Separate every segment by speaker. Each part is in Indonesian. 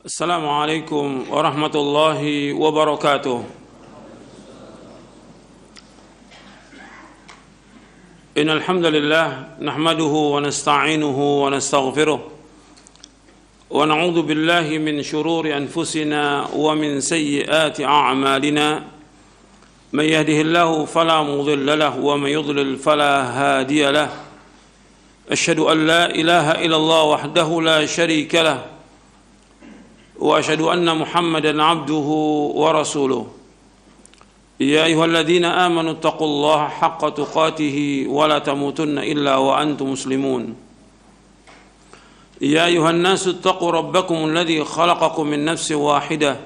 Speaker 1: السلام عليكم ورحمة الله وبركاته. إن الحمد لله نحمده ونستعينه ونستغفره ونعوذ بالله من شرور أنفسنا ومن سيئات أعمالنا. من يهده الله فلا مضل له ومن يضلل فلا هادي له. أشهد أن لا إله إلا الله وحده لا شريك له وأشهد أن محمدا عبده ورسوله. يا أيها الذين آمنوا اتقوا الله حق تقاته ولا تموتن إلا وأنتم مسلمون. يا أيها الناس اتقوا ربكم الذي خلقكم من نفس واحدة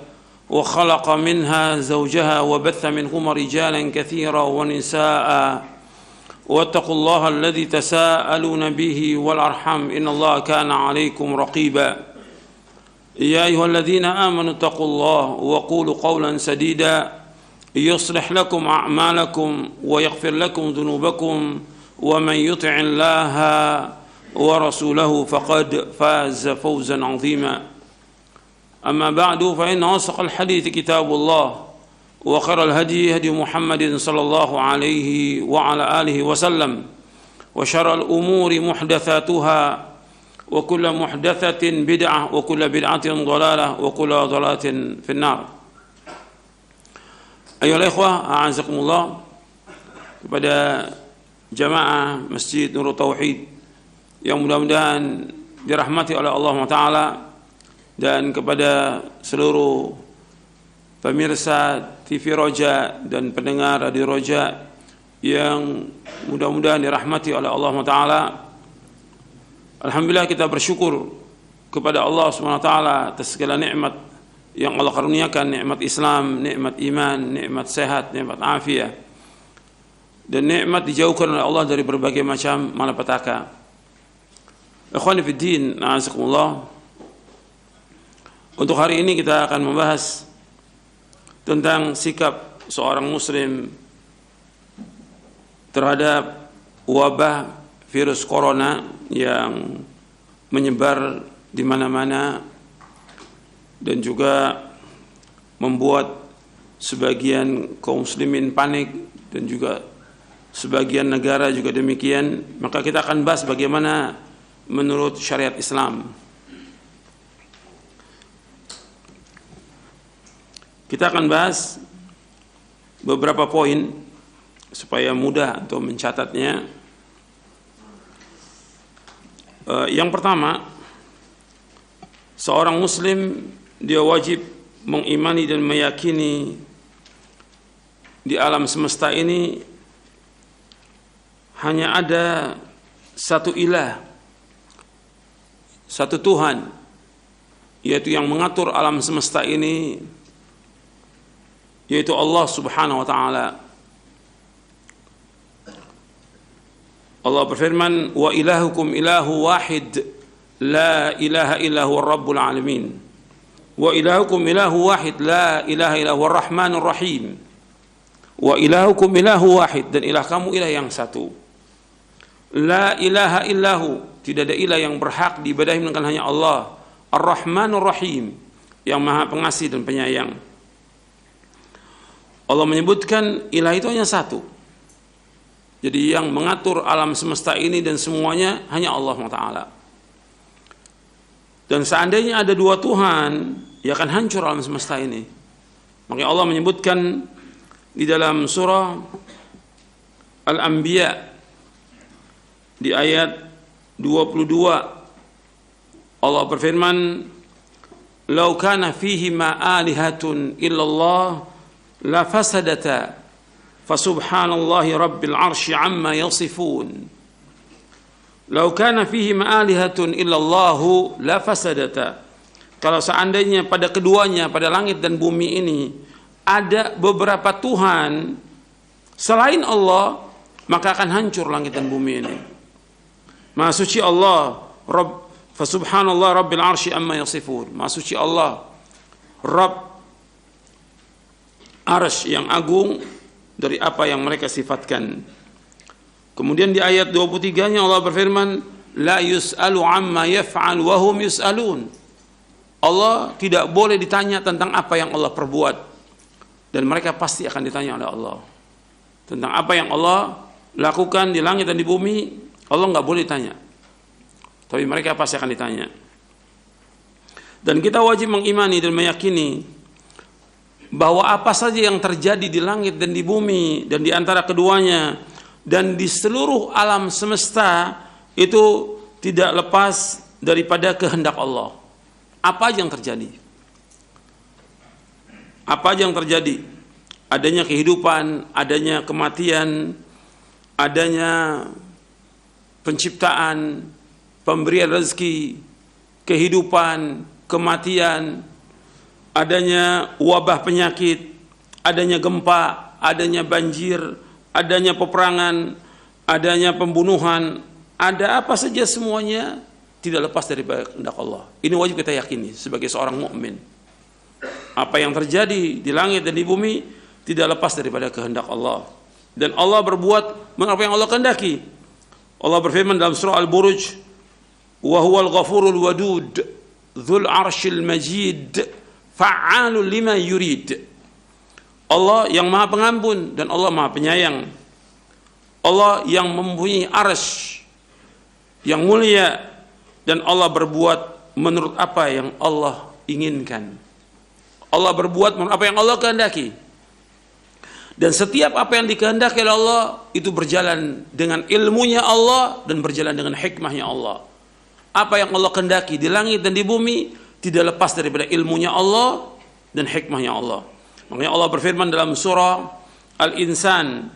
Speaker 1: وخلق منها زوجها وبث منهما رجالا كثيرا ونساء واتقوا الله الذي تساءلون به والأرحام إن الله كان عليكم رقيبا. يا أيها الذين آمنوا اتقوا الله وقولوا قولا سديدا يصلح لكم أعمالكم ويغفر لكم ذنوبكم ومن يطع الله ورسوله فقد فاز فوزا عظيما. أما بعد فإن أصدق الحديث كتاب الله وخير الهدي هدي محمد صلى الله عليه وعلى آله وسلم وشر الأمور محدثاتها وكل محدثة بدعة وكل بدعة ضلالة وكل ضلالة في النار. Ayolah ikhwah, a'azakumullah, kepada jamaah Masjid Nurul Tauhid yang mudah-mudahan dirahmati oleh Allah Ta'ala, dan kepada seluruh pemirsa TV Roja dan pendengar Radio Roja yang mudah-mudahan dirahmati oleh Allah Ta'ala. Alhamdulillah, kita bersyukur kepada Allah SWT atas segala nikmat yang Allah karuniakan, nikmat Islam, nikmat iman, nikmat sehat, nikmat afiat, dan nikmat dijauhkan oleh Allah dari berbagai macam malapetaka. Ikhwani fid din, a'azakumullah. Untuk hari ini kita akan membahas tentang sikap seorang muslim terhadap wabah virus corona yang menyebar di mana-mana dan juga membuat sebagian kaum muslimin panik dan juga sebagian negara juga demikian. Maka kita akan bahas bagaimana menurut syariat Islam. Kita akan bahas beberapa poin supaya mudah untuk mencatatnya. Yang pertama, seorang muslim dia wajib mengimani dan meyakini di alam semesta ini hanya ada satu ilah, satu Tuhan, yaitu yang mengatur alam semesta ini, yaitu Allah Subhanahu wa Ta'ala. Allah berfirman, wa ilahukum ilahu wahid la ilaha illa huwa rabbul alamin. Wa ilahukum ilahu wahid la ilaha illa huwa rahmanur rahim. Wa ilahukum ilahu wahid, dan ilah kamu ilah yang satu. La ilaha illahu, tidak ada ilah yang berhak diibadahi melainkan hanya Allah. Ar-Rahmanur Rahim, yang maha pengasih dan penyayang. Allah menyebutkan ilah itu hanya satu. Jadi yang mengatur alam semesta ini dan semuanya hanya Allah Ta'ala. Dan seandainya ada dua Tuhan, ya akan hancur alam semesta ini. Makanya Allah menyebutkan di dalam surah Al-Anbiya di ayat 22, Allah berfirman, "Lau kana fihi ma alihatun illallah la fasadata fasubhanallahi rabbil arsy amma yasifun." Lau kana fihi ma'alihatun illallahu la fasadata. Kalau seandainya pada keduanya, pada langit dan bumi ini, ada beberapa Tuhan selain Allah, maka akan hancur langit dan bumi ini. Maha suci Allah, Rabb, fasubhanallah rabbil arsy amma yasifun. Maha suci Allah, Rabb arsy yang agung dari apa yang mereka sifatkan. Kemudian di ayat 23-nya Allah berfirman, la yus'alu amma yaf'al wa hum yus'alun. Allah tidak boleh ditanya tentang apa yang Allah perbuat, dan mereka pasti akan ditanya oleh Allah tentang apa yang Allah lakukan di langit dan di bumi. Allah nggak boleh tanya, tapi mereka pasti akan ditanya. Dan kita wajib mengimani dan meyakini bahwa apa saja yang terjadi di langit dan di bumi dan di antara keduanya dan di seluruh alam semesta itu tidak lepas daripada kehendak Allah. Apa aja yang terjadi? Apa aja yang terjadi? Adanya kehidupan, adanya kematian, adanya penciptaan, pemberian rezeki, kehidupan, kematian, adanya wabah penyakit, adanya gempa, adanya banjir, adanya peperangan, adanya pembunuhan, ada apa saja semuanya tidak lepas dari kehendak Allah. Ini wajib kita yakini sebagai seorang mukmin. Apa yang terjadi di langit dan di bumi tidak lepas daripada kehendak Allah. Dan Allah berbuat apa yang Allah kehendaki. Allah berfirman dalam surah Al-Buruj, "Wa huwal ghafurul wadud, dzul arsyil majid, fa'alul lima yurid." Allah yang Maha Pengampun dan Allah Maha Penyayang. Allah yang mempunyai arsy yang mulia, dan Allah berbuat menurut apa yang Allah inginkan. Allah berbuat menurut apa yang Allah kehendaki. Dan setiap apa yang dikehendaki oleh Allah itu berjalan dengan ilmunya Allah dan berjalan dengan hikmahnya Allah. Apa yang Allah kehendaki di langit dan di bumi tidak lepas daripada ilmunya Allah dan hikmahnya Allah. Makanya Allah berfirman dalam surah Al-Insan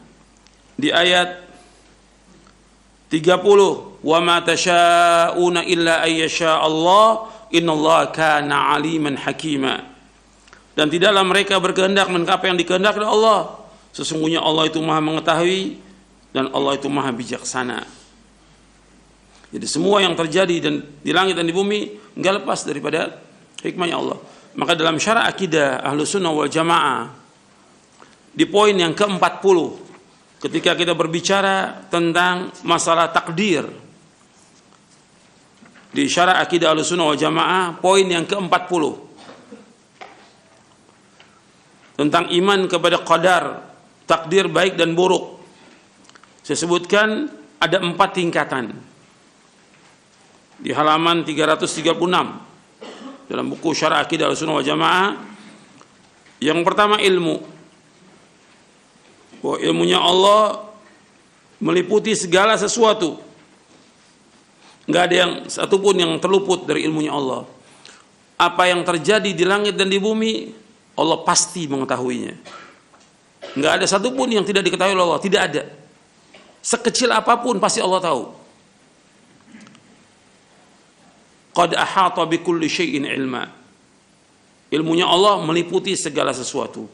Speaker 1: di ayat 30, "Wa ma tasyauna illa ayyasha Allah, innallaha kana aliman hakima." Dan tidaklah mereka berkehendak melainkan apa yang dikehendaki oleh Allah. Sesungguhnya Allah itu Maha mengetahui dan Allah itu Maha bijaksana. Jadi semua yang terjadi dan di langit dan di bumi enggak lepas daripada hikmahnya Allah. Maka dalam syarah akidah Ahlussunnah wal Jamaah di poin yang ke-40, ketika kita berbicara tentang masalah takdir, di syarah akidah Ahlussunnah wal Jamaah poin yang ke-40 tentang iman kepada qadar, takdir baik dan buruk, saya sebutkan ada 4 tingkatan di halaman 336 dalam buku syarah akidah Ahlussunnah wal Jamaah. Yang pertama ilmu, bahwa ilmunya Allah meliputi segala sesuatu, nggak ada yang satupun yang terluput dari ilmunya Allah. Apa yang terjadi di langit dan di bumi Allah pasti mengetahuinya. Nggak ada satupun yang tidak diketahui oleh Allah, tidak ada. Sekecil apapun pasti Allah tahu. Qad ahata bikulli syai'in ilma. Ilmunya Allah meliputi segala sesuatu.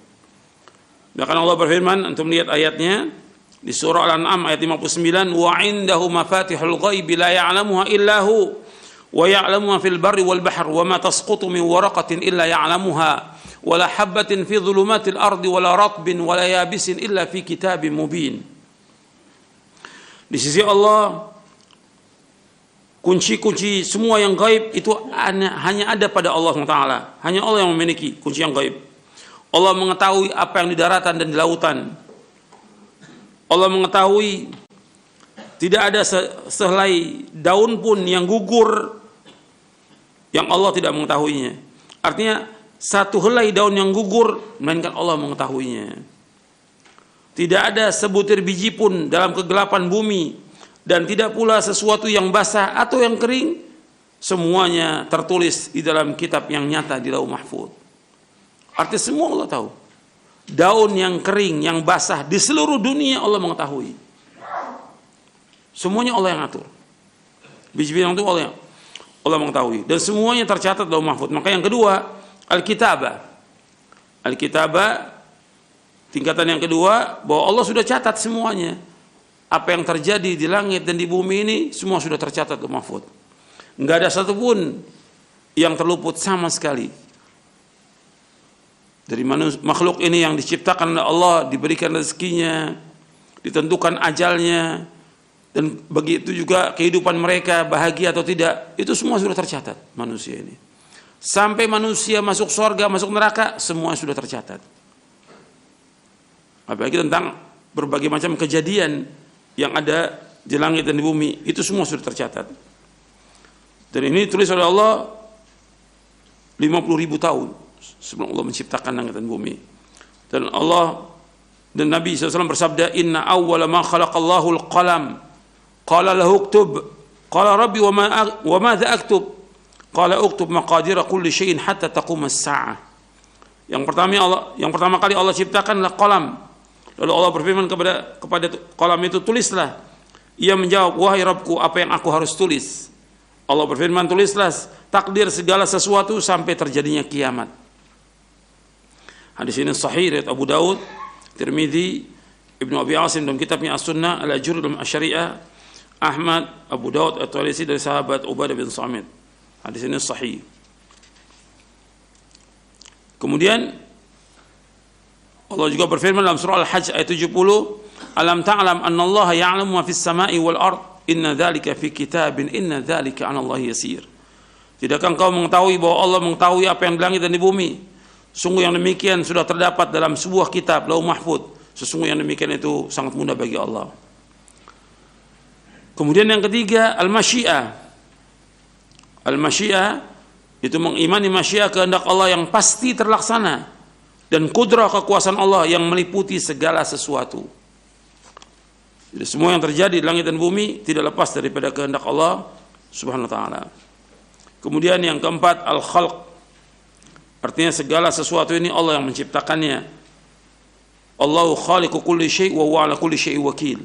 Speaker 1: Bahkan Allah berfirman, antum lihat ayatnya di surah Al-An'am ayat 59, "Wa 'indahu mafatihul ghaibi la ya'lamuha illa hu wa ya'lamu ma fil barri wal bahr wa ma tasqutu min waraqatin illa ya'lamuha wa la habatin fi dhulumatil ardi wa la ratbin wa la yabisin illa fi kitabim mubin." Di sisi Allah kunci-kunci semua yang gaib itu hanya ada pada Allah Taala. Hanya Allah yang memiliki kunci yang gaib. Allah mengetahui apa yang di daratan dan di lautan. Allah mengetahui tidak ada sehelai daun pun yang gugur yang Allah tidak mengetahuinya. Artinya satu helai daun yang gugur melainkan Allah mengetahuinya. Tidak ada sebutir biji pun dalam kegelapan bumi, dan tidak pula sesuatu yang basah atau yang kering, semuanya tertulis di dalam kitab yang nyata di Lauh Mahfuz. Artinya semua Allah tahu. Daun yang kering, yang basah di seluruh dunia Allah mengetahui. Semuanya Allah yang atur. Biji-biji yang itu Allah mengetahui, dan semuanya tercatat Lauh Mahfuz. Maka yang kedua, Al-Kitabah. Al-Kitabah tingkatan yang kedua, bahwa Allah sudah catat semuanya. Apa yang terjadi di langit dan di bumi ini semua sudah tercatat Lauh Mahfuz. Enggak ada satupun yang terluput sama sekali. Dari makhluk ini yang diciptakan oleh Allah, diberikan rezekinya, ditentukan ajalnya, dan begitu juga kehidupan mereka bahagia atau tidak, itu semua sudah tercatat manusia ini. sampai manusia masuk surga, masuk neraka, semua sudah tercatat. Apalagi tentang berbagai macam kejadian yang ada di langit dan di bumi, itu semua sudah tercatat. Dan ini ditulis oleh Allah 50.000 tahun sebelum Allah menciptakan langit dan bumi. Dan Allah dan Nabi SAW bersabda, inna awwala ma khalaqallahu al-qalam qala lahu uktub qala rabbi wa madza aktub qala uktub maqadira kulli syai'in hatta taqum as-sa'ah. Yang pertama kali Allah ciptakanlah qalam. Lalu Allah berfirman kepada qalam itu, tulislah. Ia menjawab, wahai Rabbku, apa yang aku harus tulis? Allah berfirman, tulislah takdir segala sesuatu sampai terjadinya kiamat. Hadis ini sahih riwayat Abu Daud, Tirmidzi, Ibnu Abi Asim dalam kitabnya As-Sunnah, Al-Ajur dalam Asy-Syari'ah, Ahmad, Abu Daud At-Tawalisi dari sahabat Ubadah bin Samit. Hadis ini sahih. Kemudian Allah juga berfirman dalam surah Al-Hajj ayat 70, alam ta'lam anna Allah ya'lamu ma fis sama'i wal ard inna dzalika fi kitabin inna dzalika 'ala Allah yasir. Tidakkah engkau mengetahui bahwa Allah mengetahui apa yang di langit dan di bumi? Sungguh yang demikian sudah terdapat dalam sebuah kitab Lauh Mahfuz. Sesungguh yang demikian itu sangat mudah bagi Allah. Kemudian yang ketiga, al-masyiah. Al-masyiah itu mengimani masyiah, kehendak Allah yang pasti terlaksana, dan kudrah kekuasaan Allah yang meliputi segala sesuatu. Jadi semua yang terjadi di langit dan bumi tidak lepas daripada kehendak Allah Subhanahu wa taala. Kemudian yang keempat, al-khalq. Artinya segala sesuatu ini Allah yang menciptakannya. Allahu khaliqu kulli syai' wa huwa 'ala kulli syai'in wakil.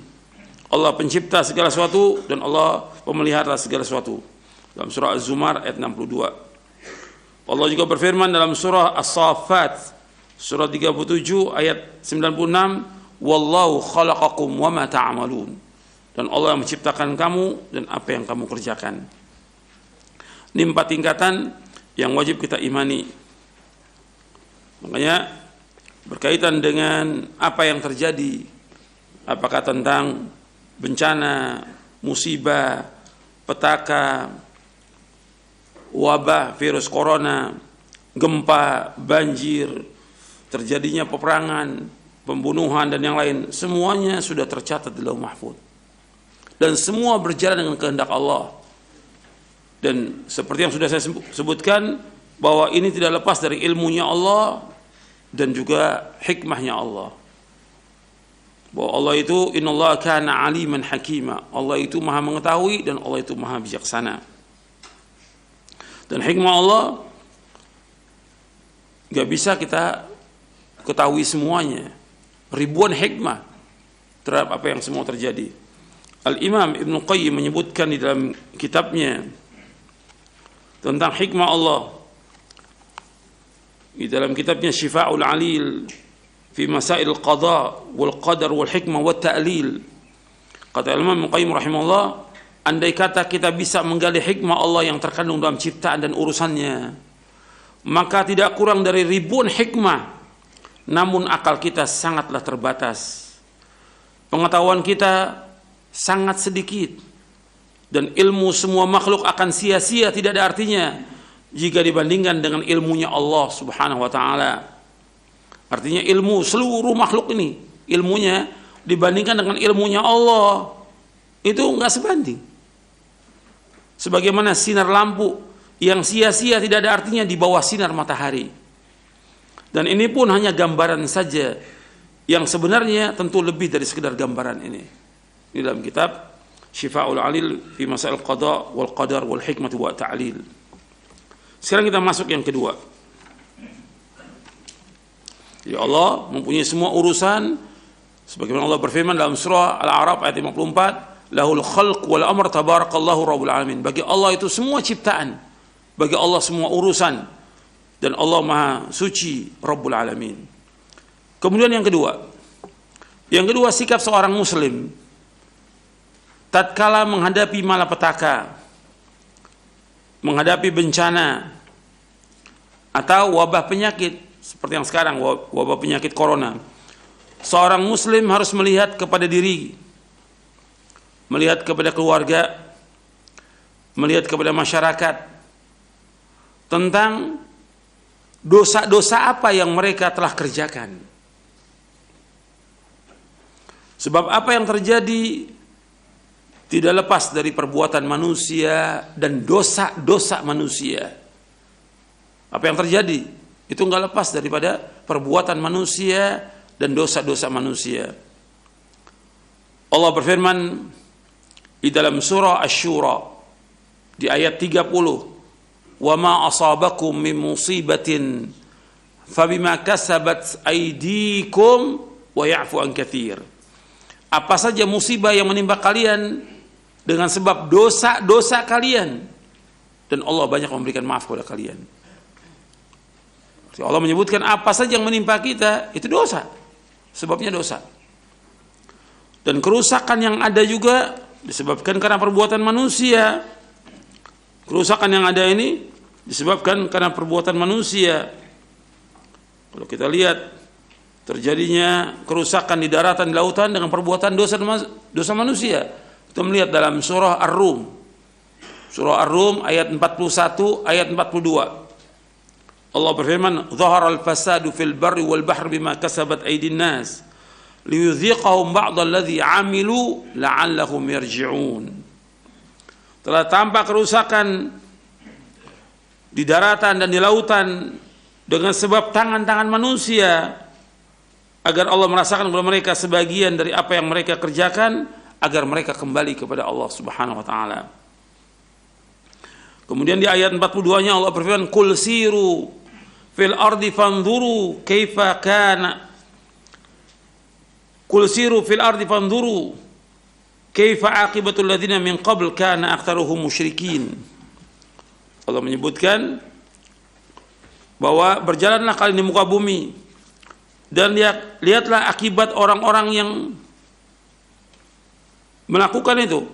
Speaker 1: Allah pencipta segala sesuatu dan Allah pemelihara segala sesuatu. Dalam surah Az-Zumar ayat 62. Allah juga berfirman dalam surah As-Saffat surah 37 ayat 96, wallahu khalaqakum wa ma ta'malun. Dan Allah yang menciptakan kamu dan apa yang kamu kerjakan. Ini 4 tingkatan yang wajib kita imani. Makanya berkaitan dengan apa yang terjadi, apakah tentang bencana, musibah, petaka, wabah virus corona, gempa, banjir, terjadinya peperangan, pembunuhan dan yang lain, semuanya sudah tercatat di Lauh Mahfuz. Dan semua berjalan dengan kehendak Allah. Dan seperti yang sudah saya sebutkan, bahwa ini tidak lepas dari ilmunya Allah dan juga hikmahnya Allah. Bahwa Allah itu innallaha kana aliman hakima. Allah itu maha mengetahui dan Allah itu maha bijaksana. Dan hikmah Allah gak bisa kita ketahui semuanya. Ribuan hikmah terhadap apa yang semua terjadi. Al-Imam Ibnu Qayyim menyebutkan di dalam kitabnya tentang hikmah Allah. Di dalam kitabnya Syifa'ul Alil fi Masail Qada wal Qadar wal Hikmah wat Ta'lil. Kata Imam Ibnu Qayyim rahimahullah, andai kata kita bisa menggali hikmah Allah yang terkandung dalam ciptaan dan urusannya, maka tidak kurang dari ribuan hikmah. Namun akal kita sangatlah terbatas. Pengetahuan kita sangat sedikit. Dan ilmu semua makhluk akan sia-sia, tidak ada artinya jika dibandingkan dengan ilmunya Allah Subhanahu wa taala. Artinya ilmu seluruh makhluk ini, ilmunya dibandingkan dengan ilmunya Allah, itu enggak sebanding. Sebagaimana sinar lampu yang sia-sia tidak ada artinya di bawah sinar matahari. Dan ini pun hanya gambaran saja, yang sebenarnya tentu lebih dari sekedar gambaran ini. Di dalam kitab Syifa'ul Alil fi Masail Qada wal Qadar wal Hikmah wa Ta'lil. Sekarang kita masuk yang kedua. Ya Allah mempunyai semua urusan sebagaimana Allah berfirman dalam surah Al-A'raf ayat 54, lahul khalq wal amr tabarakallahu rabbul alamin. Bagi Allah itu semua ciptaan, bagi Allah semua urusan, dan Allah Maha Suci Rabbul Alamin. Kemudian yang kedua sikap seorang muslim tatkala menghadapi malapetaka, menghadapi bencana atau wabah penyakit seperti yang sekarang, wabah penyakit corona. Seorang muslim harus melihat kepada diri, melihat kepada keluarga, melihat kepada masyarakat, tentang dosa-dosa apa yang mereka telah kerjakan. Sebab apa yang terjadi tidak lepas dari perbuatan manusia dan dosa-dosa manusia. Apa yang terjadi itu enggak lepas daripada perbuatan manusia dan dosa-dosa manusia. Allah berfirman di dalam surah Asy-Syura di ayat 30, "Wa ma asabakum min musibatin fabima kasabat aydikum wa ya'fu an katsir." Apa saja musibah yang menimpa kalian dengan sebab dosa-dosa kalian, dan Allah banyak memberikan maaf kepada kalian. Allah menyebutkan apa saja yang menimpa kita itu dosa, sebabnya dosa. Dan kerusakan yang ada juga disebabkan karena perbuatan manusia. Kerusakan yang ada ini disebabkan karena perbuatan manusia. Kalau kita lihat terjadinya kerusakan di daratan, di lautan dengan perbuatan dosa manusia. Kita melihat dalam surah Ar-Rum. Surah Ar-Rum ayat 41, ayat 42. Allah berfirman, "Dhaharal fasadu fil barri wal bahri bima kasabat aydin nas liyudhiqahum ba'dal ladzi 'amilu la'allahum yarji'un." Telah tampak kerusakan di daratan dan di lautan dengan sebab tangan-tangan manusia, agar Allah merasakan kepada mereka sebagian dari apa yang mereka kerjakan, agar mereka kembali kepada Allah Subhanahu wa taala. Kemudian di ayat 42-nya Allah berfirman, "Qul siru fil ardi fanzuru kaifa kana Qul siru fil ardi fanzuru kaifa aqibatul ladzina min qabl kana aktsaruhum musyrikin." Allah menyebutkan bahwa berjalanlah kalian di muka bumi dan lihatlah akibat orang-orang yang melakukan itu,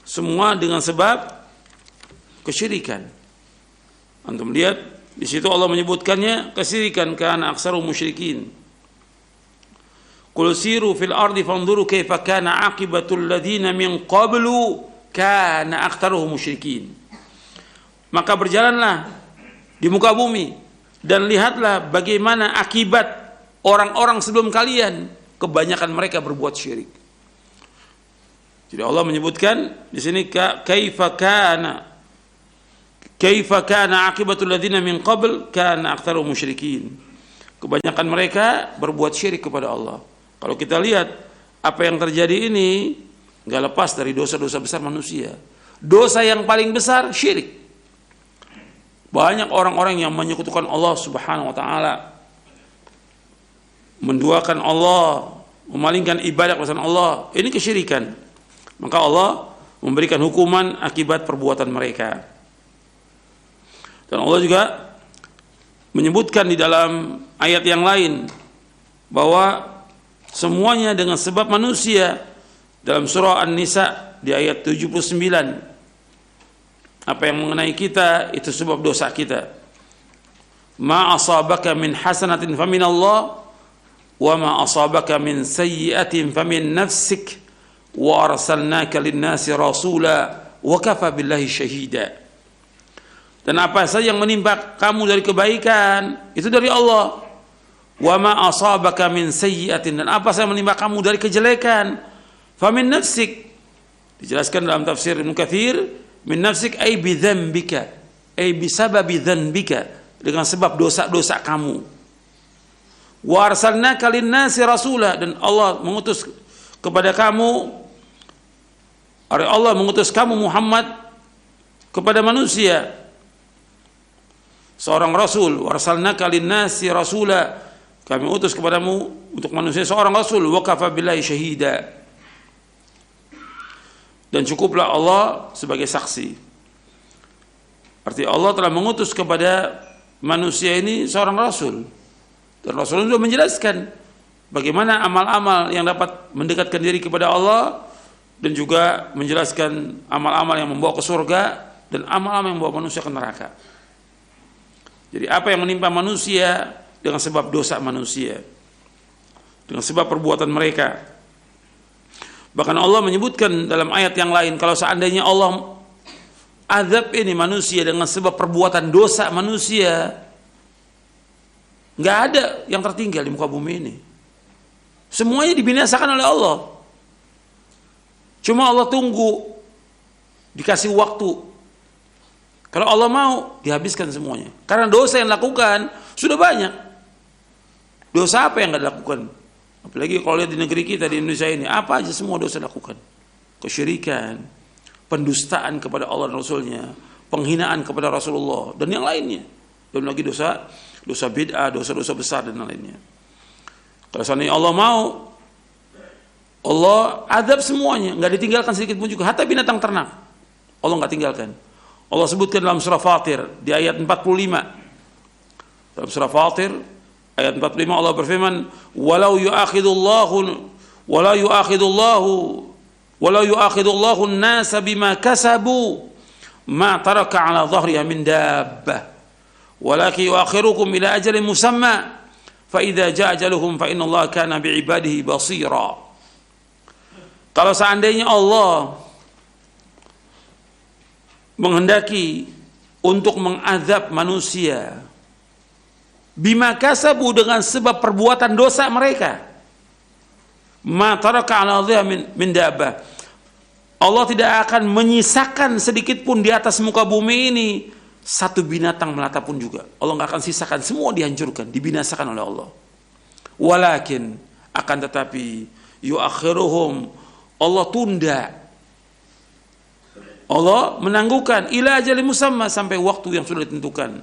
Speaker 1: semua dengan sebab kesyirikan. Antum lihat di situ Allah menyebutkannya kesyirikan, kana aktsaruhum musyrikin. Qul siru fil ardi fanzuru kaifa kana aqibatul ladzina min qablu kana aktsaruhum musyrikin. Maka berjalanlah di muka bumi dan lihatlah bagaimana akibat orang-orang sebelum kalian, kebanyakan mereka berbuat syirik. Jadi Allah menyebutkan di sini kaifa kana aqibatul ladzina min qabl kana aktsaruhum musyrikin. Kebanyakan mereka berbuat syirik kepada Allah. Kalau kita lihat apa yang terjadi ini enggak lepas dari dosa-dosa besar manusia. Dosa yang paling besar syirik. Banyak orang-orang yang menyekutukan Allah Subhanahu wa taala, menduakan Allah, memalingkan ibadah kepada Allah. Ini kesyirikan. Maka Allah memberikan hukuman akibat perbuatan mereka. Dan Allah juga menyebutkan di dalam ayat yang lain bahwa semuanya dengan sebab manusia. Dalam surah An-Nisa di ayat 79, apa yang mengenai kita itu sebab dosa kita. Ma asabaka min hasanatin famin Allah wa ma asabaka min sayyi'atin famin nafsik wa arsalnaka lin-nasi rasula wa kafa billahi syahida. Dan apa saja yang menimpa kamu dari kebaikan itu dari Allah. Wa ma asabaka min sayyi'atin, dan apa saja yang menimpa kamu dari kejelekan famin nafsik. Dijelaskan dalam tafsir Ibnu Katsir, min nafsik ay bi dzambika, ay bi sababi dzambika, dengan sebab dosa-dosa kamu. Wa arsalnaka lin-nasi rasula, dan Allah mengutus kepada kamu, Allah mengutus kamu Muhammad kepada manusia seorang rasul. Wa arsalnaka lin-nasi rasula, kami utus kepadamu untuk manusia seorang rasul. Wa kafa billahi syahida, dan cukuplah Allah sebagai saksi. Artinya Allah telah mengutus kepada manusia ini seorang rasul, dan rasul itu menjelaskan bagaimana amal-amal yang dapat mendekatkan diri kepada Allah, dan juga menjelaskan amal-amal yang membawa ke surga dan amal-amal yang membawa manusia ke neraka. Jadi apa yang menimpa manusia dengan sebab dosa manusia, dengan sebab perbuatan mereka. Bahkan Allah menyebutkan dalam ayat yang lain, kalau seandainya Allah azab ini manusia dengan sebab perbuatan dosa manusia, nggak ada yang tertinggal di muka bumi ini. Semuanya dibinasakan oleh Allah. Cuma Allah tunggu, dikasih waktu. Kalau Allah mau, dihabiskan semuanya. Karena dosa yang lakukan sudah banyak. Dosa apa yang nggak dilakukan? Apalagi kalau lihat di negeri kita, di Indonesia ini, apa aja semua dosa lakukan. Kesyirikan, pendustaan kepada Allah dan Rasulnya, penghinaan kepada Rasulullah, dan yang lainnya. Dan lagi dosa bid'ah, dosa-dosa besar dan yang lainnya. Kalau seandainya Allah mau, Allah adab semuanya, nggak ditinggalkan sedikit pun juga. Hatta binatang ternak, Allah nggak tinggalkan. Allah sebutkan dalam surah Fatir di ayat 45. Dalam surah Fatir ayat 45 Allah berfirman, "Walau yu'akhidullahu an-nasa bima kasabu ma taraka 'ala dhahriha min dabbah walakin yu'akhirukum ila ajalin musamma fa idza ja'a ajaluhum fa innallaha kana bi'ibadihi basira." Kalau seandainya Allah menghendaki untuk mengazab manusia bima kasabu dengan sebab perbuatan dosa mereka, ma taraka 'ala dhahriha min dabbah, Allah tidak akan menyisakan sedikit pun di atas muka bumi ini satu binatang melata pun juga. Allah nggak akan sisakan, semua dihancurkan, dibinasakan oleh Allah. Walakin, akan tetapi, yuakhiruhum, Allah tunda, Allah menangguhkan ila ajalin musamma, sampai waktu yang sudah ditentukan.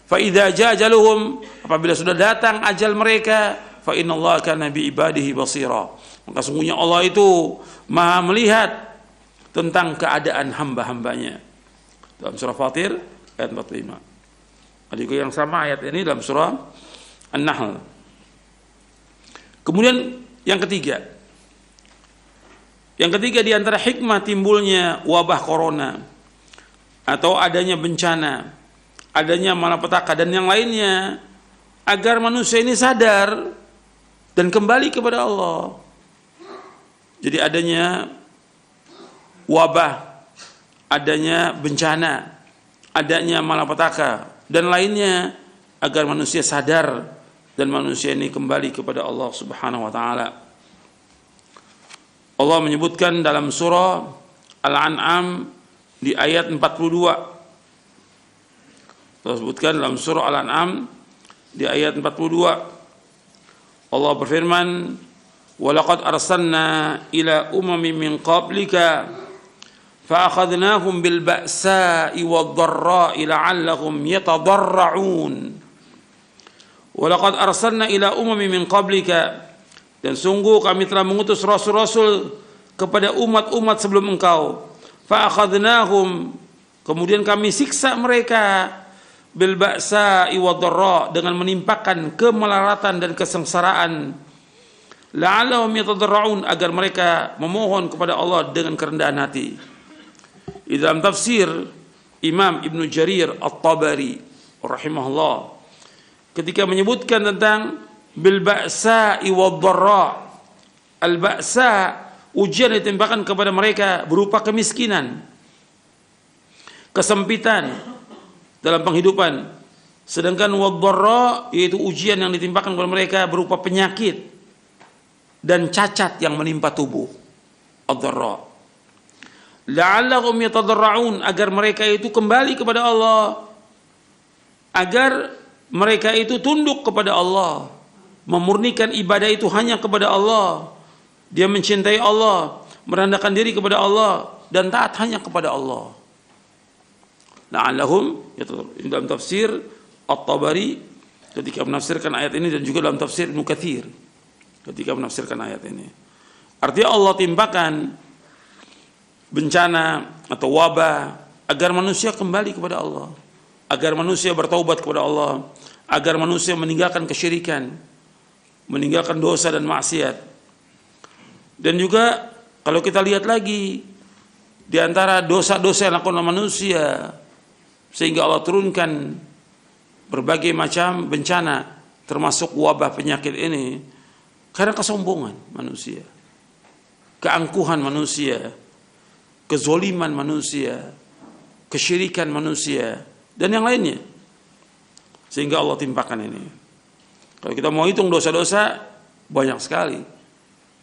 Speaker 1: Fa idza jaa ajaluhum, apabila sudah datang ajal mereka, fa innallaha kana bi ibadihi basira, maka sungguhnya Allah itu Maha melihat tentang keadaan hamba-hambanya. Dalam surah Fatir ayat 45. Ada juga yang sama ayat ini dalam surah An-Nahl. Kemudian yang ketiga di antara hikmah timbulnya wabah corona atau adanya bencana, adanya malapetaka dan yang lainnya, agar manusia ini sadar dan kembali kepada Allah. Jadi adanya wabah, adanya bencana, adanya malapetaka dan lainnya, agar manusia sadar dan manusia ini kembali kepada Allah Subhanahu wa taala. Allah menyebutkan dalam surah Al-An'am di ayat 42. Allah sebutkan dalam surah Al-An'am di ayat 42. Allah berfirman, "Walaqad arsalna ila umamin min qablika fa'akhadnahum bil ba'sa'i wad-dharra'i la'allahum yatadarra'un." Walaqad arsalna ila umamin min qablika, dan sungguh kami telah mengutus rasul-rasul kepada umat-umat sebelum engkau. Fa'akhadnahum, kemudian kami siksa mereka, bil ba'sa'i wad-dharra, dengan menimpakan kemelaratan dan kesengsaraan, la'allahum yatadarra'un, agar mereka memohon kepada Allah dengan kerendahan hati. Di dalam tafsir Imam Ibnu Jarir At-Tabari rahimahullah, ketika menyebutkan tentang bil ba'sa'i wad-dharra, al ba'sa, ujian ditimpakan kepada mereka berupa kemiskinan, kesempitan dalam penghidupan, sedangkan wad-dharra yaitu ujian yang ditimpakan kepada mereka berupa penyakit dan cacat yang menimpa tubuh. Ad-dharra la'allahum yatadarra'un, agar mereka itu kembali kepada Allah, agar mereka itu tunduk kepada Allah, memurnikan ibadah itu hanya kepada Allah, dia mencintai Allah, merendahkan diri kepada Allah, dan taat hanya kepada Allah. La'allahum, dalam tafsir At-Tabari ketika menafsirkan ayat ini, dan juga dalam tafsir Ibnu Katsir ketika menafsirkan ayat ini, artinya Allah timpakan bencana atau wabah agar manusia kembali kepada Allah, agar manusia bertaubat kepada Allah, agar manusia meninggalkan kesyirikan, meninggalkan dosa dan maksiat. Dan juga kalau kita lihat lagi di antara dosa-dosa yang dilakukan oleh manusia sehingga Allah turunkan berbagai macam bencana termasuk wabah penyakit ini, karena kesombongan manusia, keangkuhan manusia, kezoliman manusia, kesyirikan manusia, dan yang lainnya. Sehingga Allah timpakan ini. Kalau kita mau hitung dosa-dosa, banyak sekali.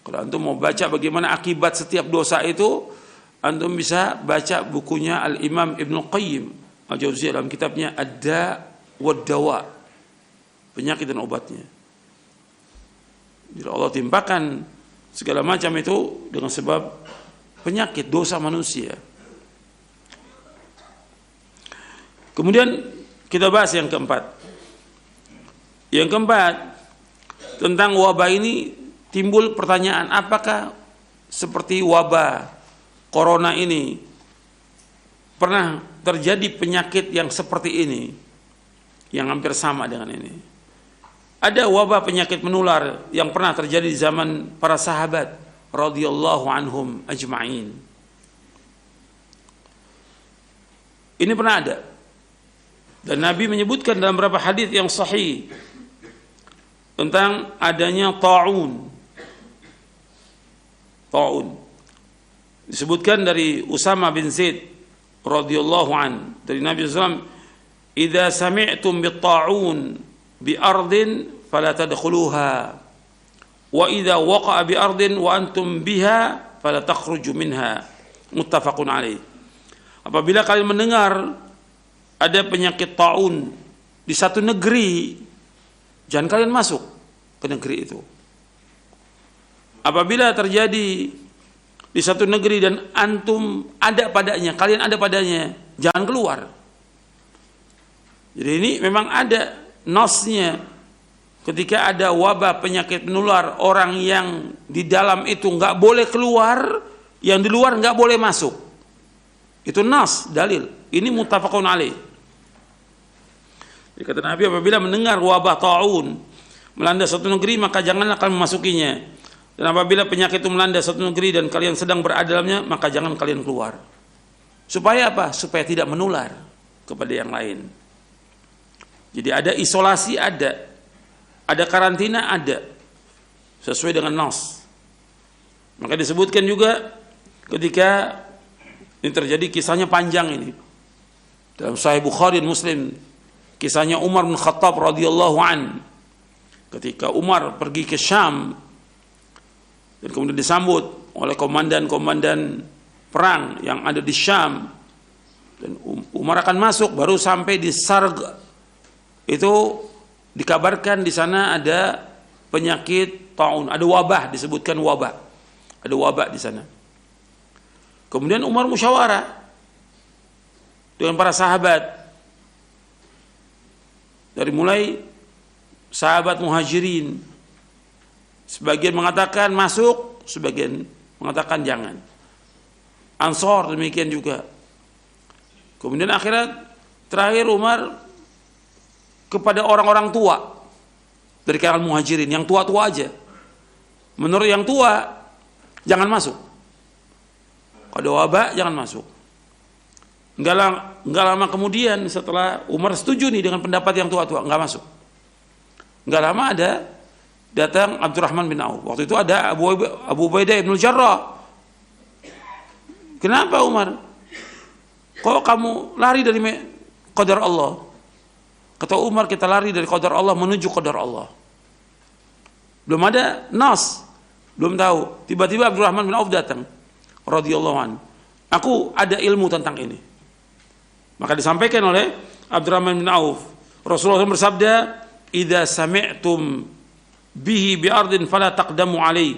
Speaker 1: Kalau antum mau baca bagaimana akibat setiap dosa itu, antum bisa baca bukunya Al-Imam Ibnu Qayyim Al-Jauziyah dalam kitabnya Ad-Da' wad Dawa, penyakit dan obatnya. Jadi Allah timpakan segala macam itu dengan sebab penyakit dosa manusia. Kemudian kita bahas yang keempat. Yang keempat, tentang wabah ini timbul pertanyaan, apakah seperti wabah corona ini pernah terjadi penyakit yang seperti ini, yang hampir sama dengan ini? Ada wabah penyakit menular yang pernah terjadi di zaman para sahabat radhiyallahu anhum ajma'in. Ini pernah ada. Dan Nabi menyebutkan dalam beberapa hadis yang sahih tentang adanya ta'un. Ta'un. Disebutkan dari Usama bin Zaid radhiyallahu an, dari Nabi sallallahu alaihi wasallam, "Idza sami'tum bit-ta'un bi ardin fala tadkhuluha wa idza waqa'a bi ardin wa antum biha fala takhruju minha." Muttafaqun alaih. Apabila kalian mendengar ada penyakit taun di satu negeri, jangan kalian masuk ke negeri itu. Apabila terjadi di satu negeri dan antum ada padanya, kalian ada padanya, jangan keluar. Jadi ini memang ada nasnya. Ketika ada wabah penyakit menular, orang yang di dalam itu nggak boleh keluar, yang di luar nggak boleh masuk. Itu nas, dalil. Ini muttafaqun alaih. Jadi kata Nabi, apabila mendengar wabah ta'un melanda satu negeri, maka janganlah kalian memasukinya. Dan apabila penyakit itu melanda satu negeri dan kalian sedang berada dalamnya, maka jangan kalian keluar. Supaya apa? Supaya tidak menular kepada yang lain. Jadi ada isolasi, ada karantina, ada sesuai dengan nas. Maka disebutkan juga ketika ini terjadi, kisahnya panjang ini dalam Sahih Bukhari dan Muslim, kisahnya Umar bin Khattab radhiyallahu an, ketika Umar pergi ke Syam dan kemudian disambut oleh komandan-komandan perang yang ada di Syam, dan Umar akan masuk, baru sampai di Sarg itu dikabarkan di sana ada penyakit taun, ada wabah, disebutkan wabah, ada wabah di sana. Kemudian Umar musyawarah dengan para sahabat, dari mulai sahabat muhajirin, sebagian mengatakan masuk, sebagian mengatakan jangan. Ansor demikian juga. Kemudian akhirnya terakhir Umar kepada orang-orang tua dari kalangan muhajirin, yang tua-tua aja. Menurut yang tua, jangan masuk. Kalau wabah, jangan masuk. Enggak lama kemudian setelah Umar setuju nih dengan pendapat yang tua-tua, enggak masuk. Enggak lama ada datang Abdurrahman bin Auf. Waktu itu ada Abu Ubaidah bin Jarrah. Kenapa Umar? Kok kamu lari dari qadar Allah? Kata Umar, kita lari dari qadar Allah menuju qadar Allah. Belum ada nas, belum tahu. Tiba-tiba Abdurrahman bin Auf datang radhiyallahu an. Aku ada ilmu tentang ini. Maka disampaikan oleh Abdurrahman bin Auf, Rasulullah SAW bersabda, "Idza sami'tum bihi bi ardin fala taqdamu alaihi,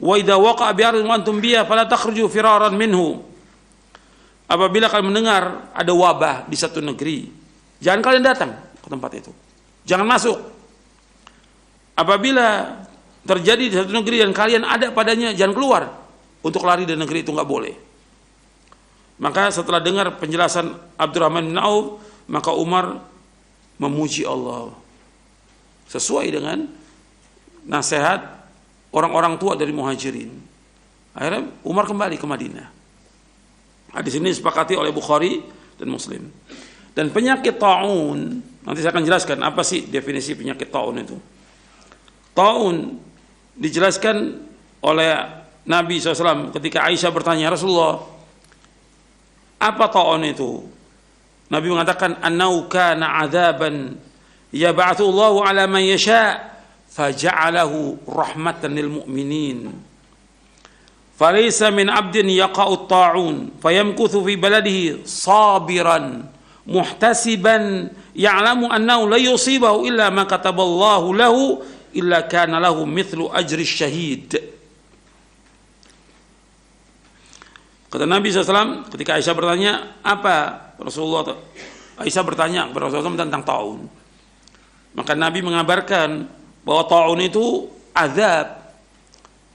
Speaker 1: wa idza waqa'a bi ardin wa antum biha fala takhruju firaran minhu." Apabila kalian mendengar ada wabah di satu negeri, jangan kalian datang ke tempat itu. Jangan masuk. Apabila terjadi di satu negeri dan kalian ada padanya, jangan keluar. Untuk lari dari negeri itu nggak boleh. Maka setelah dengar penjelasan Abdurrahman bin Auf, maka Umar memuji Allah sesuai dengan nasihat orang-orang tua dari muhajirin. Akhirnya Umar kembali ke Madinah. Hadis ini disepakati oleh Bukhari dan Muslim. Dan penyakit taun, nanti saya akan jelaskan apa sih definisi penyakit taun itu. Taun dijelaskan oleh Nabi SAW ketika Aisyah bertanya, Rasulullah, apa taun itu? Nabi mengatakan annau kana adzaban yab'atsu Allahu 'ala man yasha faja'alahu rahmatan lil mu'minin. Falaysa min 'abdin yaqa'u at-ta'un fayamkuthu fi baladihi sabiran muhtasiban ya'lamu annahu la yusibahu illa ma kataballahu lahu illa kana lahu mithlu ajri syahid. Kata Nabi SAW ketika Aisyah bertanya, apa Rasulullah? Aisyah bertanya kepada Rasulullah tentang taun. Maka Nabi mengabarkan bahwa taun itu azab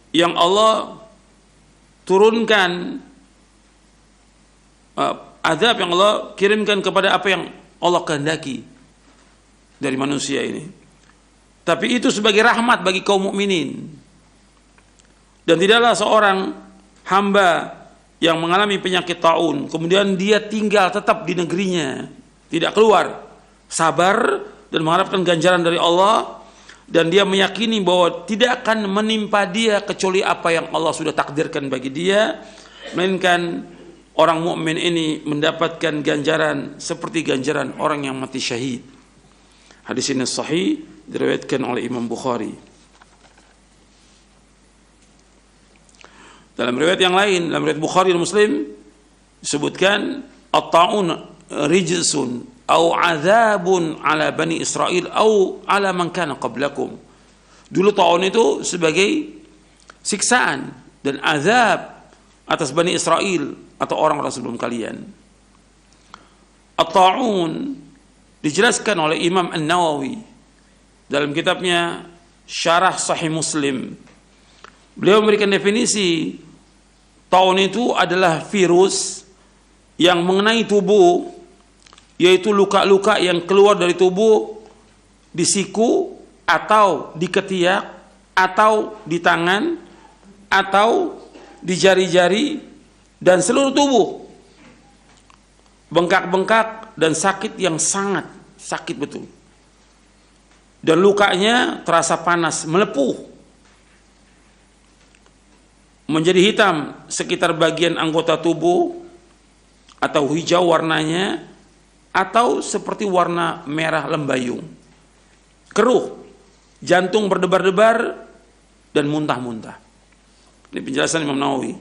Speaker 1: yang Allah turunkan, azab yang Allah kirimkan kepada apa yang Allah kehendaki dari manusia ini. Tapi itu sebagai rahmat bagi kaum mukminin. Dan tidaklah seorang hamba yang mengalami penyakit taun, kemudian dia tinggal tetap di negerinya, tidak keluar, sabar dan mengharapkan ganjaran dari Allah, dan dia meyakini bahwa tidak akan menimpa dia kecuali apa yang Allah sudah takdirkan bagi dia, melainkan orang mukmin ini mendapatkan ganjaran seperti ganjaran orang yang mati syahid. Hadis ini sahih, diriwayatkan oleh Imam Bukhari. Dalam riwayat yang lain, dalam riwayat Bukhari dan Muslim disebutkan at-ta'un rijsun au adzabun ala bani Israil au ala man kana qablakum. Dulu ta'un itu sebagai siksaan dan azab atas bani Israel atau orang-orang sebelum kalian. At-ta'un dijelaskan oleh Imam An-Nawawi dalam kitabnya Syarah Sahih Muslim. Beliau memberikan definisi taun itu adalah virus yang mengenai tubuh, yaitu luka-luka yang keluar dari tubuh di siku atau di ketiak atau di tangan atau di jari-jari dan seluruh tubuh, bengkak-bengkak dan sakit yang sangat sakit betul, dan lukanya terasa panas, melepuh, menjadi hitam sekitar bagian anggota tubuh atau hijau warnanya atau seperti warna merah lembayung, keruh, jantung berdebar-debar dan muntah-muntah. Ini penjelasan Imam Nawawi.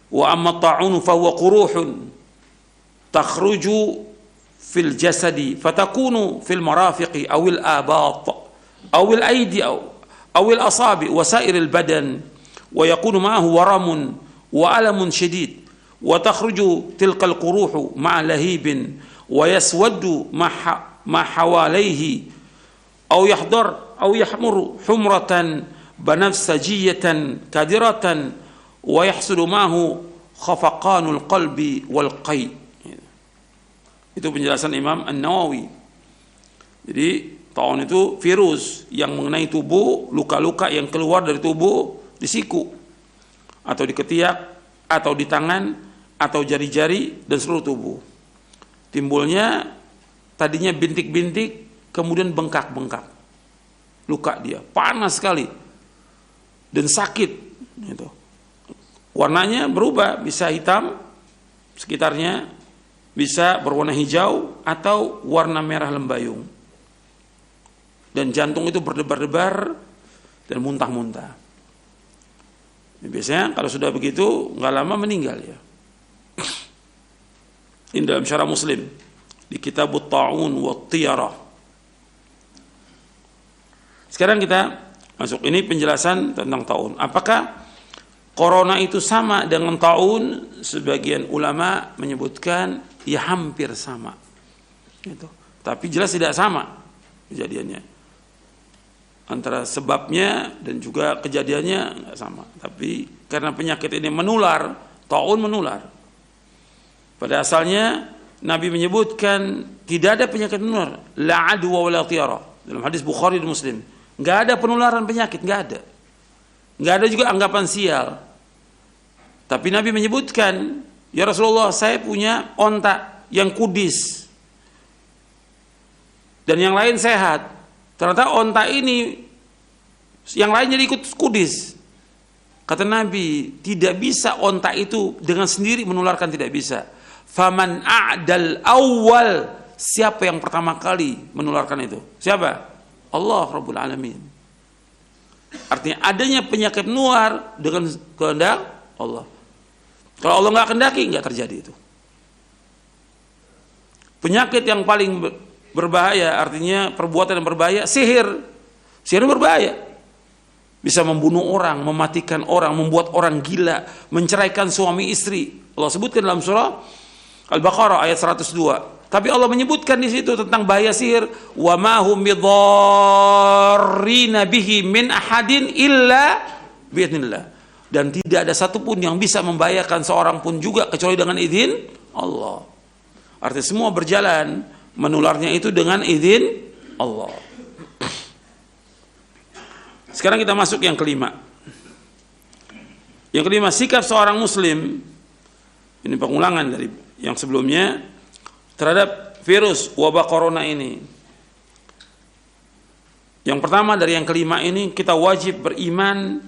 Speaker 1: Wa amma ta'un fa huwa quruhun takhruju fil jasadi fatakunu fil marafiqi awil abat awil aidi awil asabi wa sairil badan wa yakunu ma'ahu waramun wa alamun syadid wa takhruju tilkal quruhu ma'a lahibin wa yaswaddu ma hawalayhi aw yahdar aw yahmuru humratan banafsajiyatan kadiratan wa yahsulu ma'ahu khafaqanul qalbi wal qay. Itu penjelasan Imam An-Nawawi. Jadi taun itu virus yang mengenai tubuh, luka-luka yang keluar dari tubuh di siku atau di ketiak atau di tangan atau jari-jari dan seluruh tubuh. Timbulnya tadinya bintik-bintik, kemudian bengkak-bengkak, luka dia panas sekali dan sakit gitu. Warnanya berubah, bisa hitam sekitarnya, bisa berwarna hijau atau warna merah lembayung, dan jantung itu berdebar-debar dan muntah-muntah. Biasanya kalau sudah begitu nggak lama meninggal ya. Ini dalam Syarah Muslim di Kitab At-Ta'un wa At-Tiyarah. Sekarang kita masuk, ini penjelasan tentang taun. Apakah corona itu sama dengan taun? Sebagian ulama menyebutkan ya hampir sama gitu. Tapi jelas tidak sama kejadiannya. Antara sebabnya dan juga kejadiannya nggak sama. Tapi karena penyakit ini menular, taun menular. Pada asalnya Nabi menyebutkan tidak ada penyakit menular, la adwa wala tiyara, dalam hadis Bukhari dan Muslim. Nggak ada penularan penyakit, nggak ada. Nggak ada juga anggapan sial. Tapi Nabi menyebutkan, ya Rasulullah, saya punya onta yang kudis dan yang lain sehat. Ternyata onta ini yang lain jadi ikut kudis. Kata Nabi, tidak bisa onta itu dengan sendiri menularkan, tidak bisa. Faman a'dal awal, siapa yang pertama kali menularkan itu? Siapa? Allah Rabbul Alamin. Artinya adanya penyakit nular dengan kehendak Allah. Kalau Allah nggak kehendaki, nggak terjadi itu. Penyakit yang paling berbahaya, artinya perbuatan yang berbahaya, sihir. Sihir berbahaya. Bisa membunuh orang, mematikan orang, membuat orang gila, menceraikan suami istri. Allah sebutkan dalam surah Al-Baqarah ayat 102. Tapi Allah menyebutkan di situ tentang bahaya sihir, wa ma hum bidarrina bihi min ahadin illa biidznillah. Dan tidak ada satupun yang bisa membahayakan seorang pun juga kecuali dengan izin Allah. Artinya semua berjalan menularnya itu dengan izin Allah. Sekarang kita masuk yang kelima. Yang kelima, sikap seorang muslim, ini pengulangan dari yang sebelumnya, terhadap virus wabah corona ini. Yang pertama dari yang kelima ini, kita wajib beriman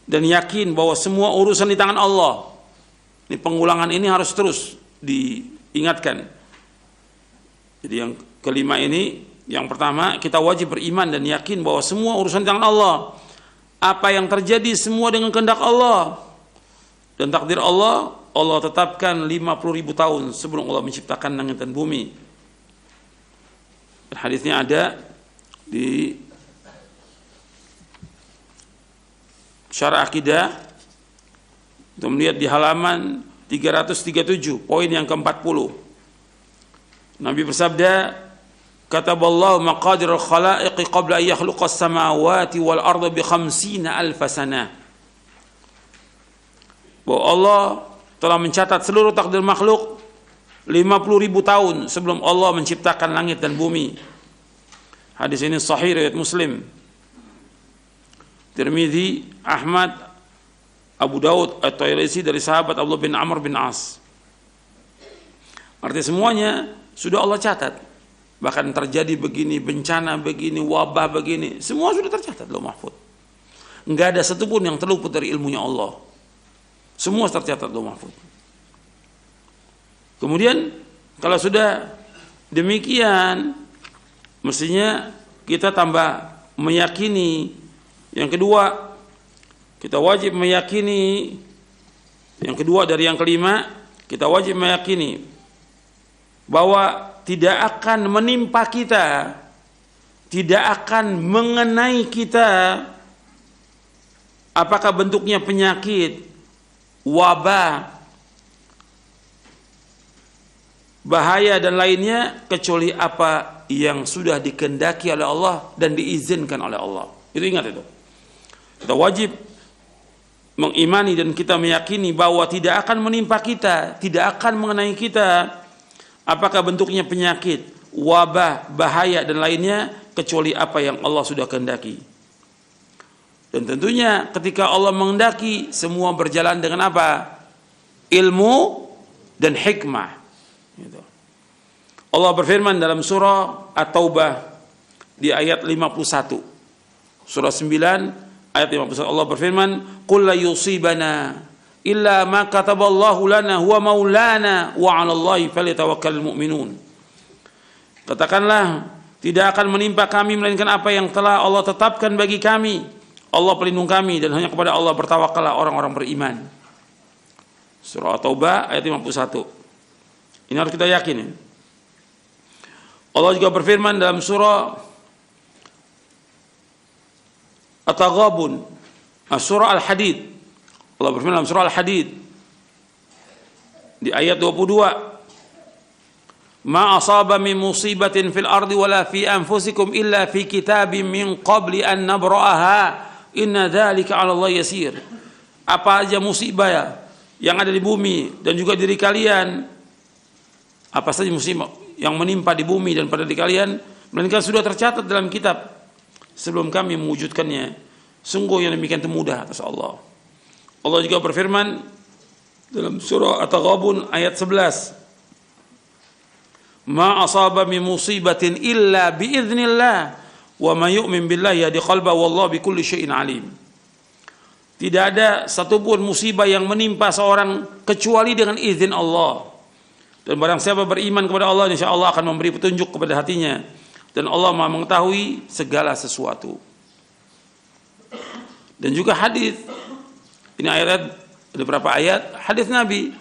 Speaker 1: dan yakin bahwa semua urusan di tangan Allah. Ini pengulangan ini harus terus diingatkan. Jadi yang kelima ini, yang pertama, kita wajib beriman dan yakin bahwa semua urusan di tangan Allah. Apa yang terjadi semua dengan kehendak Allah. Dan takdir Allah, Allah tetapkan 50.000 tahun sebelum Allah menciptakan langit dan bumi. Dan hadisnya ada di Syarah Aqidah. Kita melihat di halaman 337, poin yang ke-40. Nabi bersabda, kataballahu maqadirul khalaiqi qabla an yakhluqas samawati wal arda bi 50,000 sanah. Bahwa Allah telah mencatat seluruh takdir makhluk 50.000 tahun sebelum Allah menciptakan langit dan bumi. Hadis ini sahih riwayat Muslim, Tirmidzi, Ahmad, Abu Daud, At-Tayalisi dari sahabat Abdullah bin Amr bin As. Artinya semuanya sudah Allah catat. Bahkan terjadi begini, bencana begini, wabah begini, semua sudah tercatat Lauh Mahfuz. Enggak ada satupun yang terluput dari ilmunya Allah. Semua tercatat Lauh Mahfuz. Kemudian kalau sudah demikian, mestinya kita tambah meyakini. Yang kedua, kita wajib meyakini. Yang kedua dari yang kelima, kita wajib meyakini bahwa tidak akan menimpa kita, tidak akan mengenai kita, apakah bentuknya penyakit, wabah, bahaya dan lainnya, kecuali apa yang sudah dikehendaki oleh Allah dan diizinkan oleh Allah. Itu ingat itu. Kita wajib mengimani dan kita meyakini bahwa tidak akan menimpa kita, tidak akan mengenai kita, apakah bentuknya penyakit, wabah, bahaya dan lainnya, kecuali apa yang Allah sudah kehendaki. Dan tentunya ketika Allah menghendaki, semua berjalan dengan apa? Ilmu dan hikmah. Allah berfirman dalam surah At-Taubah di ayat 51. Surah 9 ayat 51, Allah berfirman, "Qul la yusibana illa ma kataballahu lana huwa maulana wa 'alallahi falyatawakkalul mu'minun." Katakanlah, tidak akan menimpa kami melainkan apa yang telah Allah tetapkan bagi kami. Allah pelindung kami dan hanya kepada Allah bertawakallah orang-orang beriman. Surah At-Taubah ayat 51. Ini harus kita yakini. Allah juga berfirman dalam surah At-Taghabun, surah Al-Hadid. Allah berfirman dalam surah Al-Hadid di ayat 22, "Ma asaba min musibatin fil ardi wala fi anfusikum illa fi kitabim min qabli an nabra'aha inna dzalika 'ala Allah yasir." Apa aja musibah yang ada di bumi dan juga diri kalian, apa saja musibah yang menimpa di bumi dan pada diri kalian, melainkan sudah tercatat dalam kitab sebelum kami mewujudkannya. Sungguh yang demikian itu mudah atas Allah. Allah juga berfirman dalam surah At-Taghabun ayat 11, "Ma asaba min musibatin illa biiznillah wa may yu'min billahi yahdi qalbahu wallahu bikulli syai'in alim." Tidak ada satupun musibah yang menimpa seorang kecuali dengan izin Allah. Dan barang siapa beriman kepada Allah, insya Allah akan memberi petunjuk kepada hatinya. Dan Allah Maha mengetahui segala sesuatu. Dan juga hadis, ini ayat, ada beberapa ayat hadis Nabi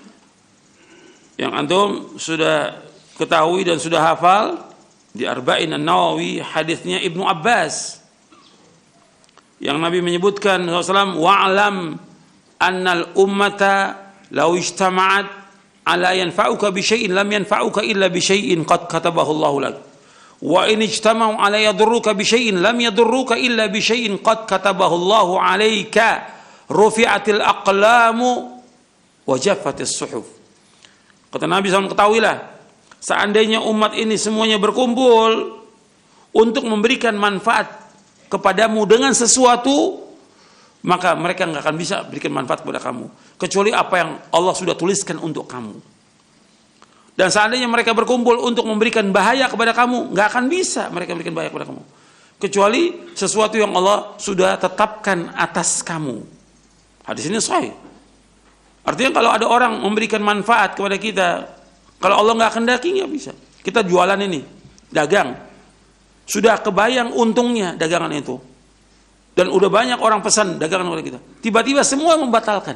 Speaker 1: yang antum sudah ketahui dan sudah hafal di Arba'in An-Nawawi, hadisnya Ibnu Abbas yang Nabi menyebutkan SAW, wa'lam annal ummata law ijtama'at ala yanfa'uka bi syai'in lam yanfa'uka illa bi syai'in qad katabahu Allahu lak wa in ijtama'u ala yadurruka bi syai'in lam yadurruka illa bi syai'in qad katabahu Allahu 'alaika rufi'atil aqlamu wa jaffatis suhuf. Kata Nabi SAW, ketahuilah, seandainya umat ini semuanya berkumpul untuk memberikan manfaat kepadamu dengan sesuatu, maka mereka nggak akan bisa berikan manfaat kepada kamu kecuali apa yang Allah sudah tuliskan untuk kamu. Dan seandainya mereka berkumpul untuk memberikan bahaya kepada kamu, nggak akan bisa mereka berikan bahaya kepada kamu kecuali sesuatu yang Allah sudah tetapkan atas kamu. Hadis ini sahih. Artinya kalau ada orang memberikan manfaat kepada kita, kalau Allah nggak kendaki nggak bisa. Kita jualan ini, dagang, sudah kebayang untungnya dagangan itu. Dan udah banyak orang pesan dagangan oleh kita. Tiba-tiba semua membatalkan.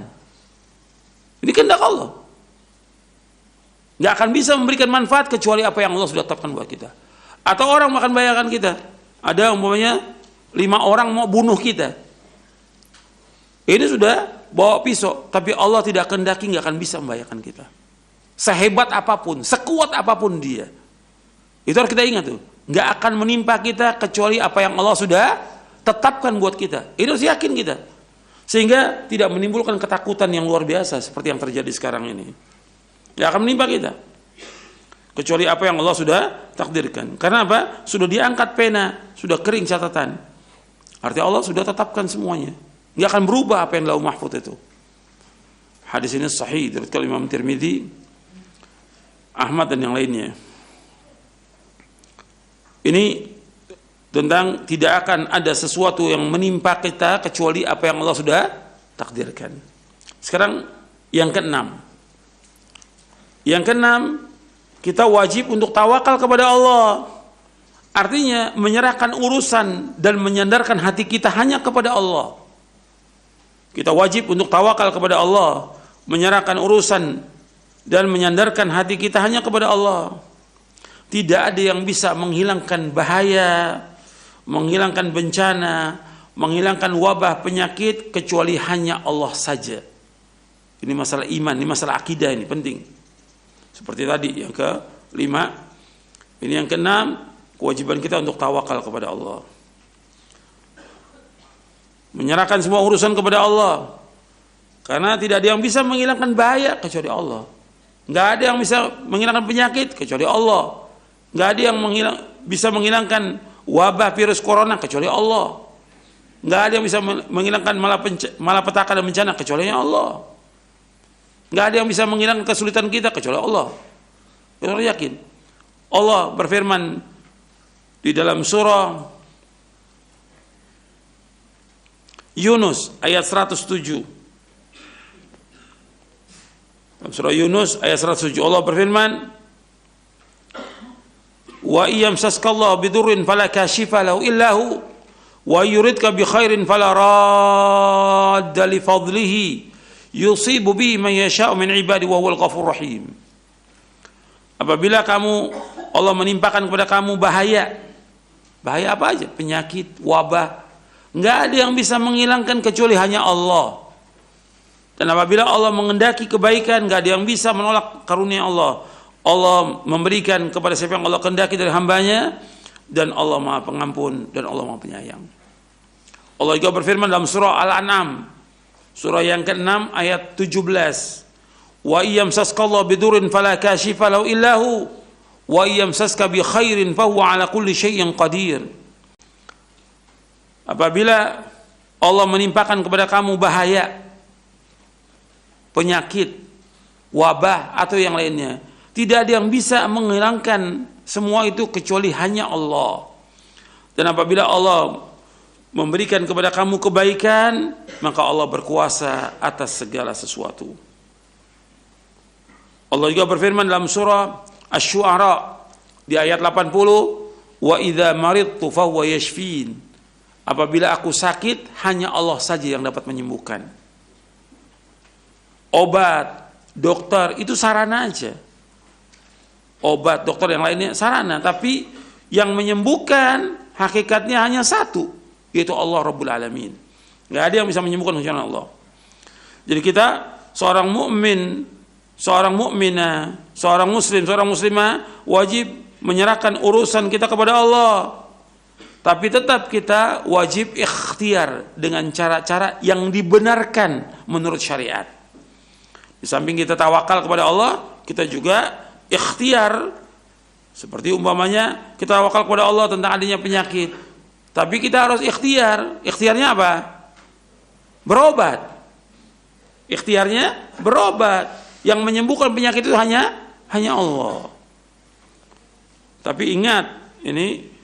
Speaker 1: Ini kehendak Allah. Nggak akan bisa memberikan manfaat kecuali apa yang Allah sudah tetapkan buat kita. Atau orang makan bayaran kita. Ada umpamanya 5 orang mau bunuh kita. Ini sudah bawa pisau, tapi Allah tidak kehendaki, nggak akan bisa membahayakan kita. Sehebat apapun, sekuat apapun dia. Itu harus kita ingat tuh. Nggak akan menimpa kita kecuali apa yang Allah sudah tetapkan buat kita. Itu harus yakin kita. Sehingga tidak menimbulkan ketakutan yang luar biasa seperti yang terjadi sekarang ini. Nggak akan menimpa kita kecuali apa yang Allah sudah takdirkan. Karena apa? Sudah diangkat pena, sudah kering catatan. Artinya Allah sudah tetapkan semuanya. Nggak akan berubah apa yang Lauh Mahfuz itu. Hadis ini sahih dari Imam Tirmidzi, Ahmad dan yang lainnya. Ini tentang tidak akan ada sesuatu yang menimpa kita kecuali apa yang Allah sudah takdirkan. Sekarang yang keenam. Yang keenam, kita wajib untuk tawakal kepada Allah. Artinya menyerahkan urusan dan menyandarkan hati kita hanya kepada Allah. Kita wajib untuk tawakal kepada Allah, menyerahkan urusan dan menyandarkan hati kita hanya kepada Allah. Tidak ada yang bisa menghilangkan bahaya, menghilangkan bencana, menghilangkan wabah penyakit kecuali hanya Allah saja. Ini masalah iman, ini masalah akidah, ini penting. Seperti tadi yang ke-5, ini yang ke-6, kewajiban kita untuk tawakal kepada Allah. Menyerahkan semua urusan kepada Allah. Karena tidak ada yang bisa menghilangkan bahaya kecuali Allah. Nggak ada yang bisa menghilangkan penyakit kecuali Allah. Nggak ada yang bisa menghilangkan wabah virus corona kecuali Allah. Nggak ada yang bisa menghilangkan malapetaka dan bencana kecuali Allah. Nggak ada yang bisa menghilangkan kesulitan kita kecuali Allah. Kita harus yakin. Allah berfirman di dalam surah Yunus ayat 107. Dalam surah Yunus ayat 107 Allah berfirman, wa iyamsaskallahu bidurrin fala kashifa lahu illa hu wa yuridka bi khairin fala radda li fadlihi yusibu bihi man yasha'u min ibadi wa huwal ghafurur rahim. Apabila Allah menimpakan kepada kamu bahaya apa aja, penyakit, wabah, nggak ada yang bisa menghilangkan kecuali hanya Allah. Dan apabila Allah mengendaki kebaikan, nggak ada yang bisa menolak karunia Allah. Allah memberikan kepada siapa yang Allah kehendaki dari hambanya, dan Allah Maha Pengampun dan Allah Maha Penyayang. Allah juga berfirman dalam surah Al-An'am, surah yang ke-6 ayat 17. Wa iyamsaskallahu bidurrin fala kashifa lahu illa hu wa iyamsaska bi khairin fahuwa ala kulli syai'in qadir. Apabila Allah menimpakan kepada kamu bahaya, penyakit, wabah atau yang lainnya, tidak ada yang bisa menghilangkan semua itu kecuali hanya Allah. Dan apabila Allah memberikan kepada kamu kebaikan, maka Allah berkuasa atas segala sesuatu. Allah juga berfirman dalam surah Asy-Syu'ara di ayat 80, wa idza maridtu fahuwa yashfin. Apabila aku sakit, hanya Allah saja yang dapat menyembuhkan. Obat, dokter itu sarana aja. Obat, dokter yang lainnya sarana, tapi yang menyembuhkan hakikatnya hanya satu, yaitu Allah Rabbul Alamin. Nggak ada yang bisa menyembuhkan kecuali Allah. Jadi kita seorang mukmin, seorang mukminah, seorang muslim, seorang muslimah wajib menyerahkan urusan kita kepada Allah. Tapi tetap kita wajib ikhtiar dengan cara-cara yang dibenarkan menurut syariat. Di samping kita tawakal kepada Allah, kita juga ikhtiar. Seperti umpamanya kita tawakal kepada Allah tentang adanya penyakit. Tapi kita harus ikhtiar. Ikhtiarnya apa? Berobat. Ikhtiarnya berobat. Yang menyembuhkan penyakit itu hanya Allah. Tapi ingat, ini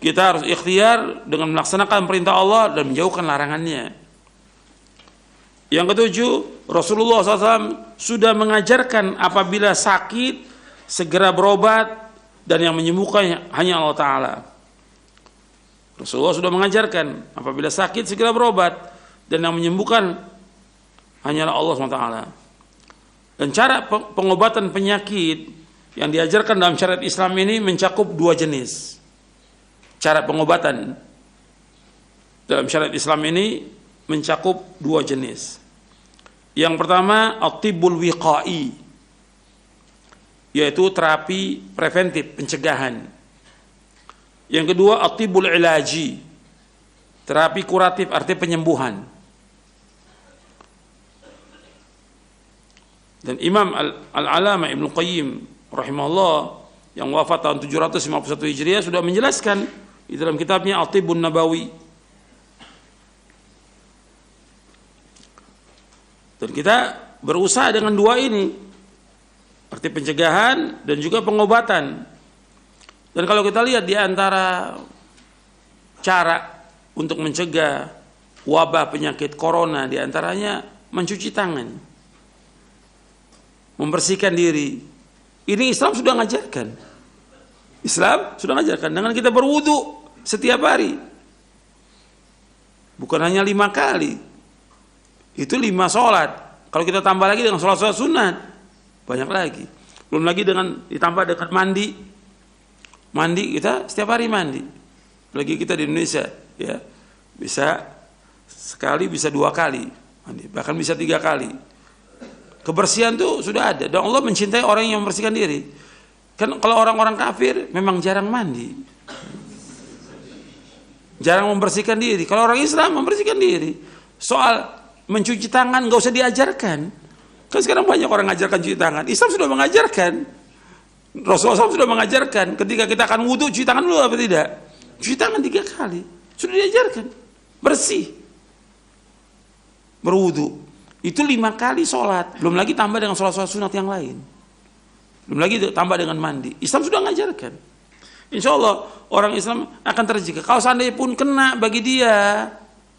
Speaker 1: kita harus ikhtiar dengan melaksanakan perintah Allah dan menjauhkan larangannya. Yang ketujuh, Rasulullah SAW sudah mengajarkan apabila sakit segera berobat dan yang menyembuhkan hanya Allah Ta'ala. Rasulullah sudah mengajarkan apabila sakit segera berobat dan yang menyembuhkan hanyalah Allah SWT. Dan cara pengobatan penyakit yang diajarkan dalam syariat Islam ini mencakup dua jenis. Cara pengobatan dalam syariat Islam ini mencakup dua jenis. Yang pertama, at-tibbul wiqai, yaitu terapi preventif, pencegahan. Yang kedua, at-tibbul ilaji, terapi kuratif, arti penyembuhan. Dan Imam Al-Alamah Ibnu Qayyim rahimahullah yang wafat tahun 751 Hijriah sudah menjelaskan di dalam kitabnya At-Tibbun Nabawi. Dan kita berusaha dengan dua ini, arti pencegahan dan juga pengobatan. Dan kalau kita lihat di antara cara untuk mencegah wabah penyakit corona, di antaranya mencuci tangan, membersihkan diri. Ini Islam sudah mengajarkan. Islam sudah mengajarkan dengan kita berwudu setiap hari. Bukan hanya 5 kali. Itu 5 sholat. Kalau kita tambah lagi dengan sholat-sholat sunat, banyak lagi. Belum lagi dengan ditambah dengan mandi. Mandi kita setiap hari mandi. Apalagi kita di Indonesia, ya bisa sekali, bisa 2 kali mandi, bahkan bisa 3 kali. Kebersihan itu sudah ada. Dan Allah mencintai orang yang membersihkan diri. Kan kalau orang-orang kafir memang jarang mandi, jarang membersihkan diri. Kalau orang Islam membersihkan diri. Soal mencuci tangan gak usah diajarkan. Kan sekarang banyak orang mengajarkan cuci tangan. Islam sudah mengajarkan. Rasulullah SAW sudah mengajarkan. Ketika kita akan wudu, cuci tangan dulu apa tidak? Cuci tangan 3 kali. Sudah diajarkan. Bersih. Berwudu. Itu 5 kali sholat. Belum lagi tambah dengan sholat-sholat sunat yang lain. Belum lagi tambah dengan mandi. Islam sudah mengajarkan. Insya Allah orang Islam akan terjaga. Kalau seandainya pun kena bagi dia,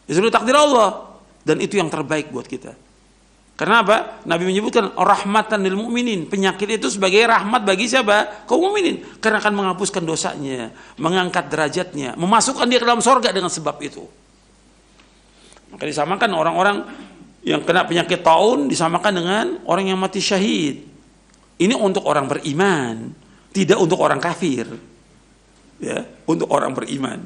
Speaker 1: ya sudah takdir Allah. Dan itu yang terbaik buat kita. Karena apa? Nabi menyebutkan rahmatan lil mu'minin. Penyakit itu sebagai rahmat bagi siapa? Kaum mukminin. Karena akan menghapuskan dosanya, mengangkat derajatnya, memasukkan dia ke dalam surga dengan sebab itu. Maka disamakan orang-orang yang kena penyakit taun disamakan dengan orang yang mati syahid. Ini untuk orang beriman, tidak untuk orang kafir. Ya, untuk orang beriman.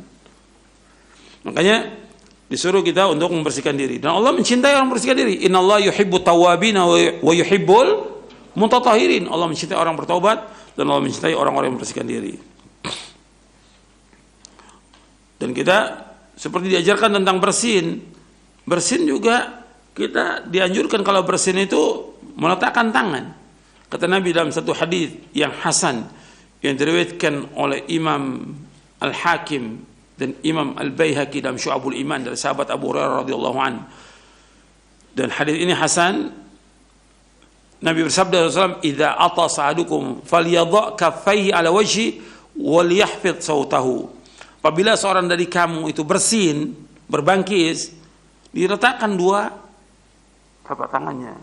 Speaker 1: Makanya disuruh kita untuk membersihkan diri. Dan Allah mencintai orang membersihkan diri. Innallaha yuhibbut tawwabina wa yuhibbul mutatahhirin. Allah mencintai orang bertaubat dan Allah mencintai orang-orang yang membersihkan diri. Dan kita seperti diajarkan tentang bersin. Bersin juga kita dianjurkan kalau bersin itu meletakkan tangan. Kata Nabi dalam satu hadis yang hasan yang diriwayatkan oleh Imam Al-Hakim dan Imam Al-Baihaqi dalam Syu'abul Iman dari sahabat Abu Hurairah radhiyallahu an. Dan hadis ini hasan. Nabi bersabda sallallahu "Idza atasa ahadukum falyadha kaffaihi ala wajhi wal yahfidh sautahu." Apabila seorang dari kamu itu bersin, berbangkis, diletakkan 2 telapak tangannya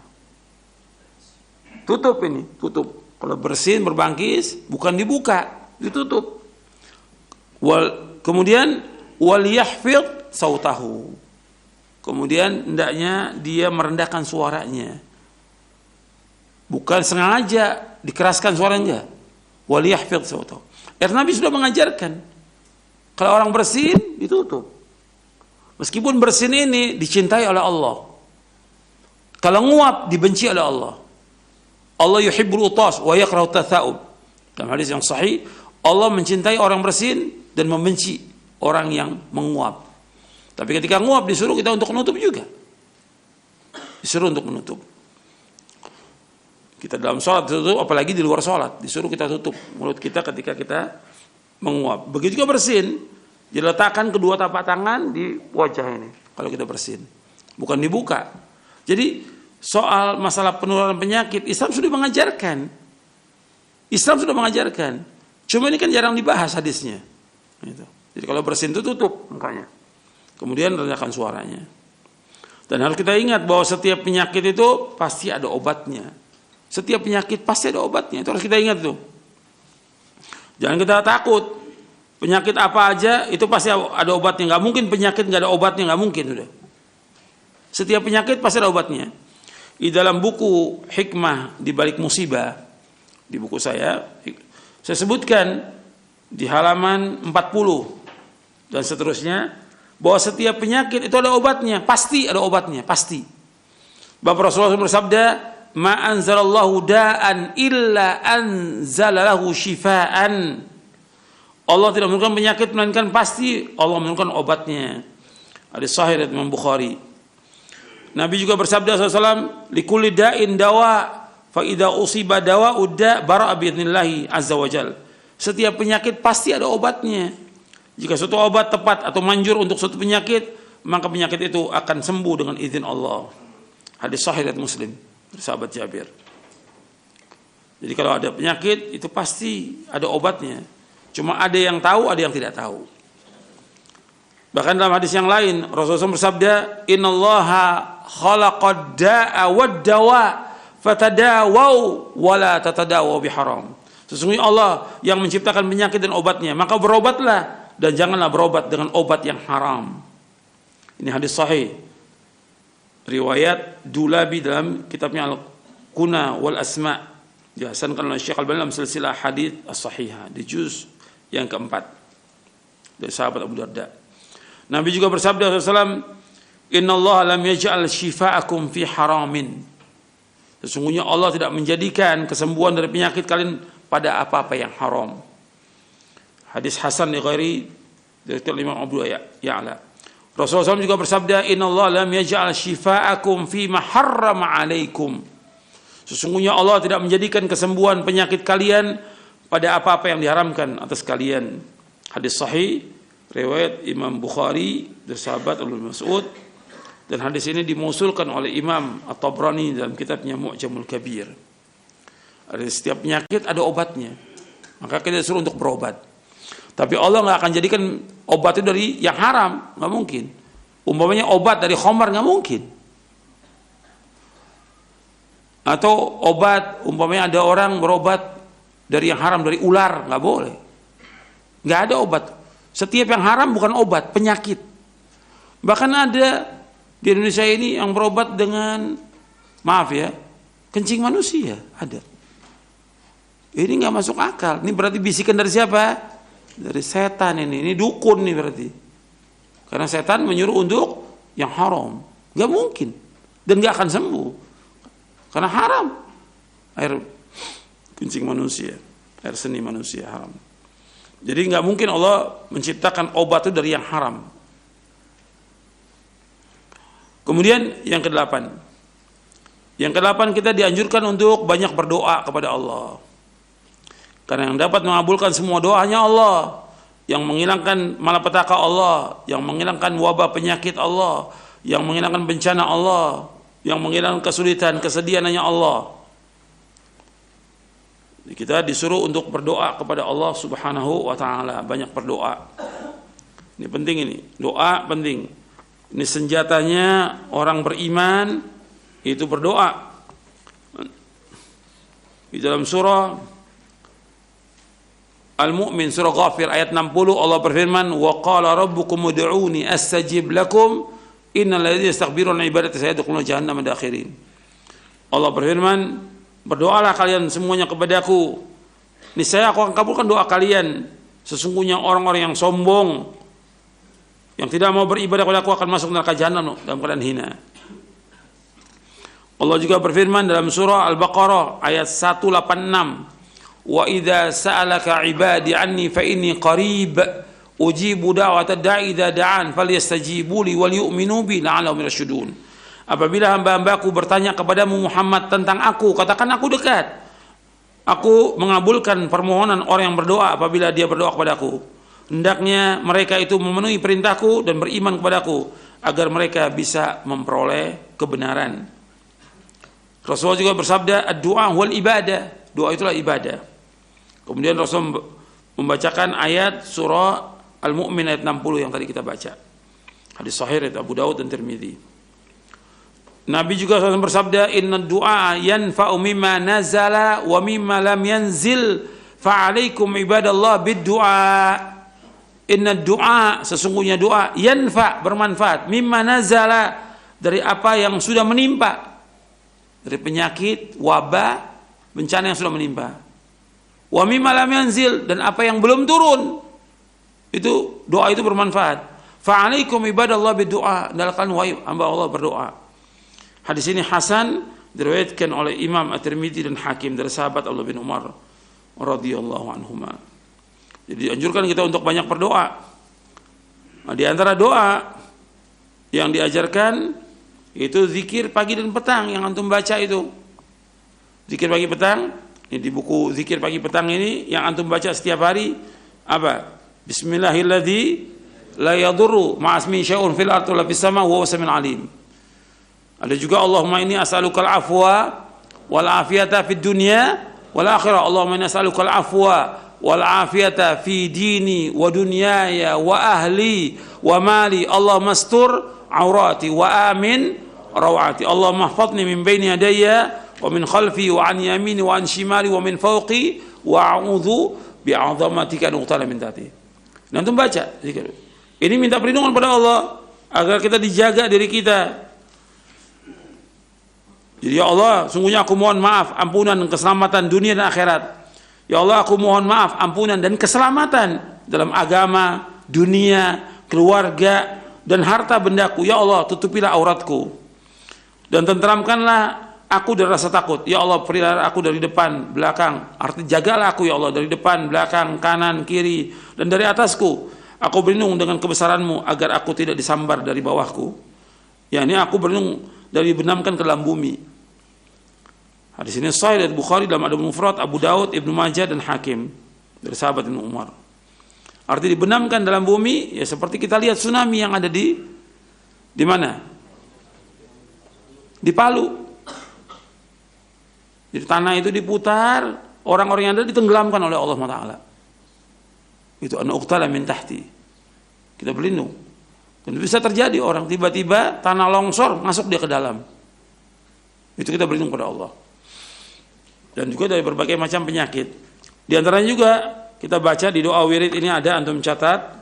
Speaker 1: tutup ini, tutup. Kalau bersin, berbangkis, bukan dibuka, ditutup. Kemudian wal yahfidh sautahu. Kemudian hendaknya dia merendahkan suaranya. Bukan sengaja dikeraskan suaranya. Wal yahfidh sautahu. Nabi sudah mengajarkan. Kalau orang bersin, ditutup. Meskipun bersin ini dicintai oleh Allah. Kalau nguap dibenci oleh Allah. Allah yuhibbul utas wa yakrahu tatha'ub. Dalam hadis yang sahih, Allah mencintai orang bersin dan membenci orang yang menguap. Tapi ketika nguap disuruh kita untuk menutup juga. Disuruh untuk menutup. Kita dalam sholat ditutup, apalagi di luar sholat. Disuruh kita tutup mulut kita ketika kita menguap. Begitu juga bersin. Diletakkan kedua tapak tangan di wajah ini. Kalau kita bersin. Bukan dibuka. Jadi soal masalah penularan penyakit, Islam sudah mengajarkan. Islam sudah mengajarkan. Cuma ini kan jarang dibahas hadisnya. Gitu. Jadi kalau bersin itu tutup mukanya. Kemudian rendahkan suaranya. Dan harus kita ingat bahwa setiap penyakit itu pasti ada obatnya. Setiap penyakit pasti ada obatnya. Itu harus kita ingat tuh. Jangan kita takut. Penyakit apa aja itu pasti ada obatnya. Gak mungkin penyakit gak ada obatnya. Gak mungkin sudah. Setiap penyakit pasti ada obatnya. Di dalam buku Hikmah di Balik Musibah, di buku saya sebutkan di halaman 40 dan seterusnya bahwa setiap penyakit itu ada obatnya, pasti ada obatnya, pasti. Bapak Rasulullah bersabda, "Ma anzalallahu da'an illa anzalalahu shifaan." Allah tidak menurunkan penyakit melainkan pasti Allah menurunkan obatnya. Hadis sahih dari Imam Bukhari. Nabi juga bersabda SAW, "Likulli da'in dawa, fa idza usiba dawa'ud da' bara'a bi'idznillah azza wajal." Setiap penyakit pasti ada obatnya. Jika suatu obat tepat atau manjur untuk suatu penyakit, maka penyakit itu akan sembuh dengan izin Allah. Hadis sahih dari Muslim, dari sahabat Jabir. Jadi kalau ada penyakit itu pasti ada obatnya. Cuma ada yang tahu, ada yang tidak tahu. Bahkan dalam hadis yang lain Rasulullah bersabda, "Innallaha khalaqad da'a wad dawa fatadawau wa la tatadawu biharam." Sesungguhnya Allah yang menciptakan penyakit dan obatnya, maka berobatlah dan janganlah berobat dengan obat yang haram. Ini hadis sahih riwayat Dulabi dalam kitabnya Al-Kuna wal Asma, dihasankan oleh Syekh Al-Albani dalam silsilah hadis as-sahihah di juz yang keempat dari sahabat Abu Darda. Nabi juga bersabda SAW, "Innallaha lam yaj'al shifa'akum fi haramin." Sesungguhnya Allah tidak menjadikan kesembuhan dari penyakit kalian pada apa-apa yang haram. Hadis hasan li ghairi dari Imam Abu Ya'la. Rasulullah SAW juga bersabda, "Innallaha lam yaj'al shifa'akum fi ma harrama 'alaikum." Sesungguhnya Allah tidak menjadikan kesembuhan penyakit kalian pada apa-apa yang diharamkan atas kalian. Hadis sahih riwayat Imam Bukhari dari sahabat Ibnu Mas'ud, dan hadis ini dimausulkan oleh Imam At-Tabrani dalam kitabnya Mu'jamul Kabir. Ada setiap penyakit ada obatnya, maka kita disuruh untuk berobat. Tapi Allah nggak akan jadikan obat itu dari yang haram, nggak mungkin. Umpamanya obat dari khamar nggak mungkin. Atau obat umpamanya ada orang berobat dari yang haram, dari ular, nggak boleh. Nggak ada obat. Setiap yang haram bukan obat, penyakit. Bahkan ada di Indonesia ini yang berobat dengan, maaf ya, kencing manusia, ada. Ini nggak masuk akal. Ini berarti bisikan dari siapa? Dari setan ini dukun nih berarti. Karena setan menyuruh untuk yang haram. Nggak mungkin. Dan nggak akan sembuh. Karena haram. Air kencing manusia, air seni manusia haram. Jadi nggak mungkin Allah menciptakan obat itu dari yang haram. Kemudian yang kedelapan. Yang kedelapan, kita dianjurkan untuk banyak berdoa kepada Allah. Karena yang dapat mengabulkan semua doa hanya Allah. Yang menghilangkan malapetaka Allah. Yang menghilangkan wabah penyakit Allah. Yang menghilangkan bencana Allah. Yang menghilangkan kesulitan, kesedihan hanya Allah. Kita disuruh untuk berdoa kepada Allah Subhanahu wa ta'ala. Banyak berdoa. Ini penting ini. Doa penting. Ini senjatanya orang beriman, itu berdoa. Di dalam surah Al-Mu'min, surah Ghafir ayat 60, Allah berfirman, wa qala rabbukum ud'uni astajib lakum innal ladzina yastakbiruna an ibadati sayadkhuluna jahannama dakhirin. Allah berfirman, berdoalah kalian semuanya kepadaku, niscaya aku akan kabulkan doa kalian. Sesungguhnya orang-orang yang sombong, yang tidak mau beribadah kepada aku akan masuk neraka jahanam dalam keadaan hina. Allah juga berfirman dalam surah Al-Baqarah ayat 186, wa idza sa'alaka ibadi anni fa inni qarib ujibu da'watad da'i idza da'an falyastajibu li wal yu'minu bi la'allahum yarshudun. Apabila hamba-hambaku bertanya kepadamu Muhammad tentang aku, katakan aku dekat. Aku mengabulkan permohonan orang yang berdoa apabila dia berdoa kepadaku. Hendaknya mereka itu memenuhi perintahku dan beriman kepadaku agar mereka bisa memperoleh kebenaran. Rasulullah juga bersabda, ad-du'a wal ibadah. Doa itulah ibadah. Kemudian Rasul membacakan ayat surah Al-Mu'min ayat 60 yang tadi kita baca. Hadis sahih riwayat Abu Daud dan Tirmidzi. Nabi juga bersabda, inna du'a yanfa'u mimma nazala wa mimma lam yanzil fa'alaikum ibadallah bid-du'a. Inna du'a, sesungguhnya doa, yanfa, bermanfaat, mimma nazala, dari apa yang sudah menimpa, dari penyakit, wabah, bencana yang sudah menimpa. Wa mimma lam yanzil, dan apa yang belum turun, itu doa itu bermanfaat. Fa'alaikum ibadallah bid-du'a, hendaklah wahai hamba Allah berdoa. Hadis ini hasan, diriwayatkan oleh Imam At-Tirmidzi dan Hakim dari sahabat Abdullah bin Umar radhiyallahu anhuma. Jadi anjurkan kita untuk banyak berdoa. Nah, di antara doa yang diajarkan itu zikir pagi dan petang yang antum baca itu. Zikir pagi petang, ini di buku zikir pagi petang ini yang antum baca setiap hari apa? Bismillahilladzi la yadurru ma'asmi syai'un fil ardi wala fis sama wa huwas samiul alim. Ada juga Allahumma inni as'alukal afwa wal afiyata fid dunya wal akhirah. Allahumma inni as'alukal afwa wal afiyata fi dini wa dunyaya wa ahli wa mali. Allahumma astur aurati wa amin rawati. Allahumma ihfazni min baini yadayya wa min khalfi wa an yamini wa an shimali wa min fawqi wa a'udzu bi'azamatika an uqtala min tahti. Nanti baca zikir. Ini minta perlindungan pada Allah agar kita dijaga diri kita. Jadi ya Allah, sungguhnya aku mohon maaf, ampunan dan keselamatan dunia dan akhirat. Ya Allah, aku mohon maaf, ampunan dan keselamatan dalam agama, dunia, keluarga, dan harta bendaku. Ya Allah, tutupilah auratku. Dan tenteramkanlah aku dari rasa takut. Ya Allah, pelihara aku dari depan, belakang. Artinya jagalah aku ya Allah dari depan, belakang, kanan, kiri, dan dari atasku. Aku berlindung dengan kebesaranmu agar aku tidak disambar dari bawahku. Ya, ini aku berlindung dari dibenamkan ke dalam bumi. Hadis ini sahih dari Bukhari dalam Adab Mufrad, Abu Daud, Ibnu Majah dan Hakim dari sahabat Ibnu Umar. Artinya dibenamkan dalam bumi ya seperti kita lihat tsunami yang ada di mana? Di Palu. Jadi tanah itu diputar, orang-orang yang ada ditenggelamkan oleh Allah Taala. Itu an uqtala min tahti. Kita berlindung. Dan bisa terjadi orang tiba-tiba tanah longsor masuk dia ke dalam. Itu kita berlindung pada Allah. Dan juga dari berbagai macam penyakit. Di antaranya juga kita baca di doa wirid ini ada, antum catat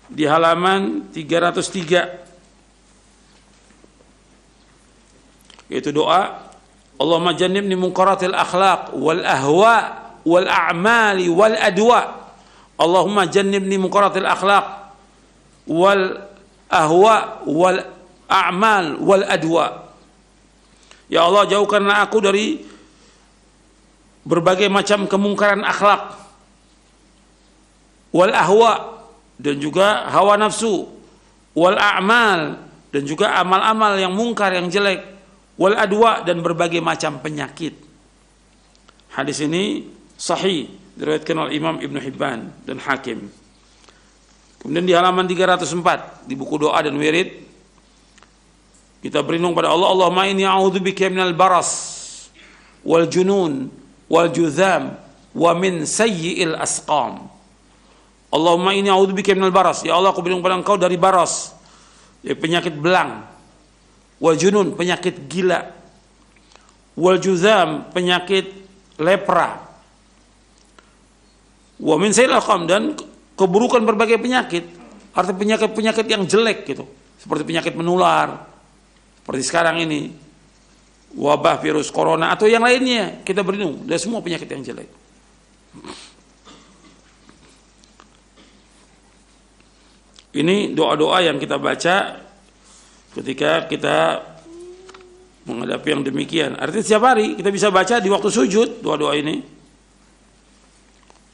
Speaker 1: di halaman 303. Yaitu doa Allahumma jannibni munkaratil akhlaq wal ahwa wal a'mali wal adwa. Allahumma jannibni munkaratil akhlaq wal ahwa wal a'mal wal adwa. Ya Allah, jauhkanlah aku dari berbagai macam kemungkaran akhlak, wal ahwa, dan juga hawa nafsu, wal a'mal, dan juga amal-amal yang mungkar, yang jelek, wal adwa, dan berbagai macam penyakit. Hadis ini sahih, diriwayatkan oleh Imam Ibnu Hibban dan Hakim. Kemudian di halaman 304 di buku doa dan wirid kita berlindung pada Allah. Allahumma inni a'udzubika minal baras wal junun wal juzam wa min sayyi'il asqam. Allahumma inni a'udzubika minal baras. Ya Allah, aku berlindung pada Engkau dari baras, penyakit belang, wal junun, penyakit gila, wal juzam, penyakit lepra. Wa min sayyi'il asqam, dan keburukan berbagai penyakit. Artinya penyakit-penyakit yang jelek gitu. Seperti penyakit menular. Seperti sekarang ini. Wabah virus corona atau yang lainnya. Kita berlindung dari semua penyakit yang jelek. Ini doa-doa yang kita baca ketika kita menghadapi yang demikian. Artinya setiap hari kita bisa baca di waktu sujud doa-doa ini.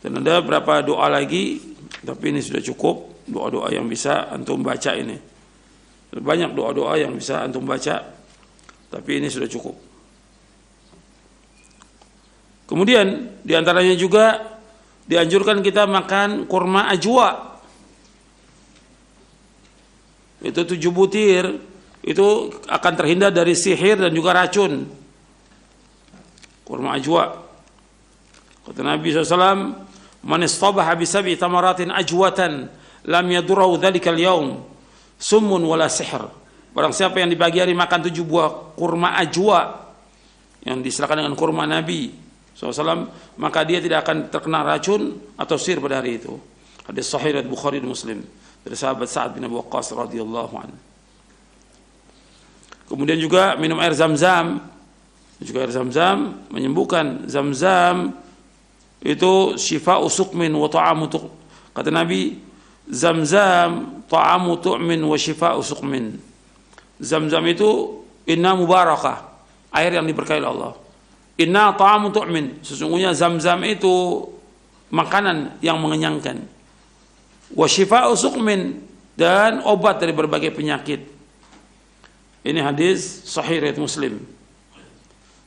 Speaker 1: Dan ada beberapa doa lagi, tapi ini sudah cukup doa-doa yang bisa antum baca ini. Banyak doa-doa yang bisa antum baca, tapi ini sudah cukup. Kemudian diantaranya juga dianjurkan kita makan kurma ajwa. Itu 7 butir, itu akan terhindar dari sihir dan juga racun. Kurma ajwa. Kata Nabi SAW, man istabaha bi sab'i tamaratin ajwatan lam yadurru dzalikal yaum summun wala sihr. Barang siapa yang di pagi hari makan 7 buah kurma ajwa yang diserahkan dengan kurma Nabi SAW, maka dia tidak akan terkena racun atau sihir pada hari itu. Hadis sahih riwayat Bukhari dan Muslim dari sahabat Sa'ad bin Abi Waqqas radhiyallahu anhu. Kemudian juga minum air Zam-Zam. Juga air Zam-Zam menyembuhkan. Zam-Zam itu syifa'u suqmin wa ta'amu tuq. Kata Nabi, Zam-Zam ta'amu tu'min wa syifa'u suqmin. Zam-Zam itu inna mubarakah, air yang diberkahi oleh Allah. Inna ta'amu tu'min, sesungguhnya Zam-Zam itu makanan yang mengenyangkan. Wa syifa'u suqmin, dan obat dari berbagai penyakit. Ini hadis sahih riwayat Muslim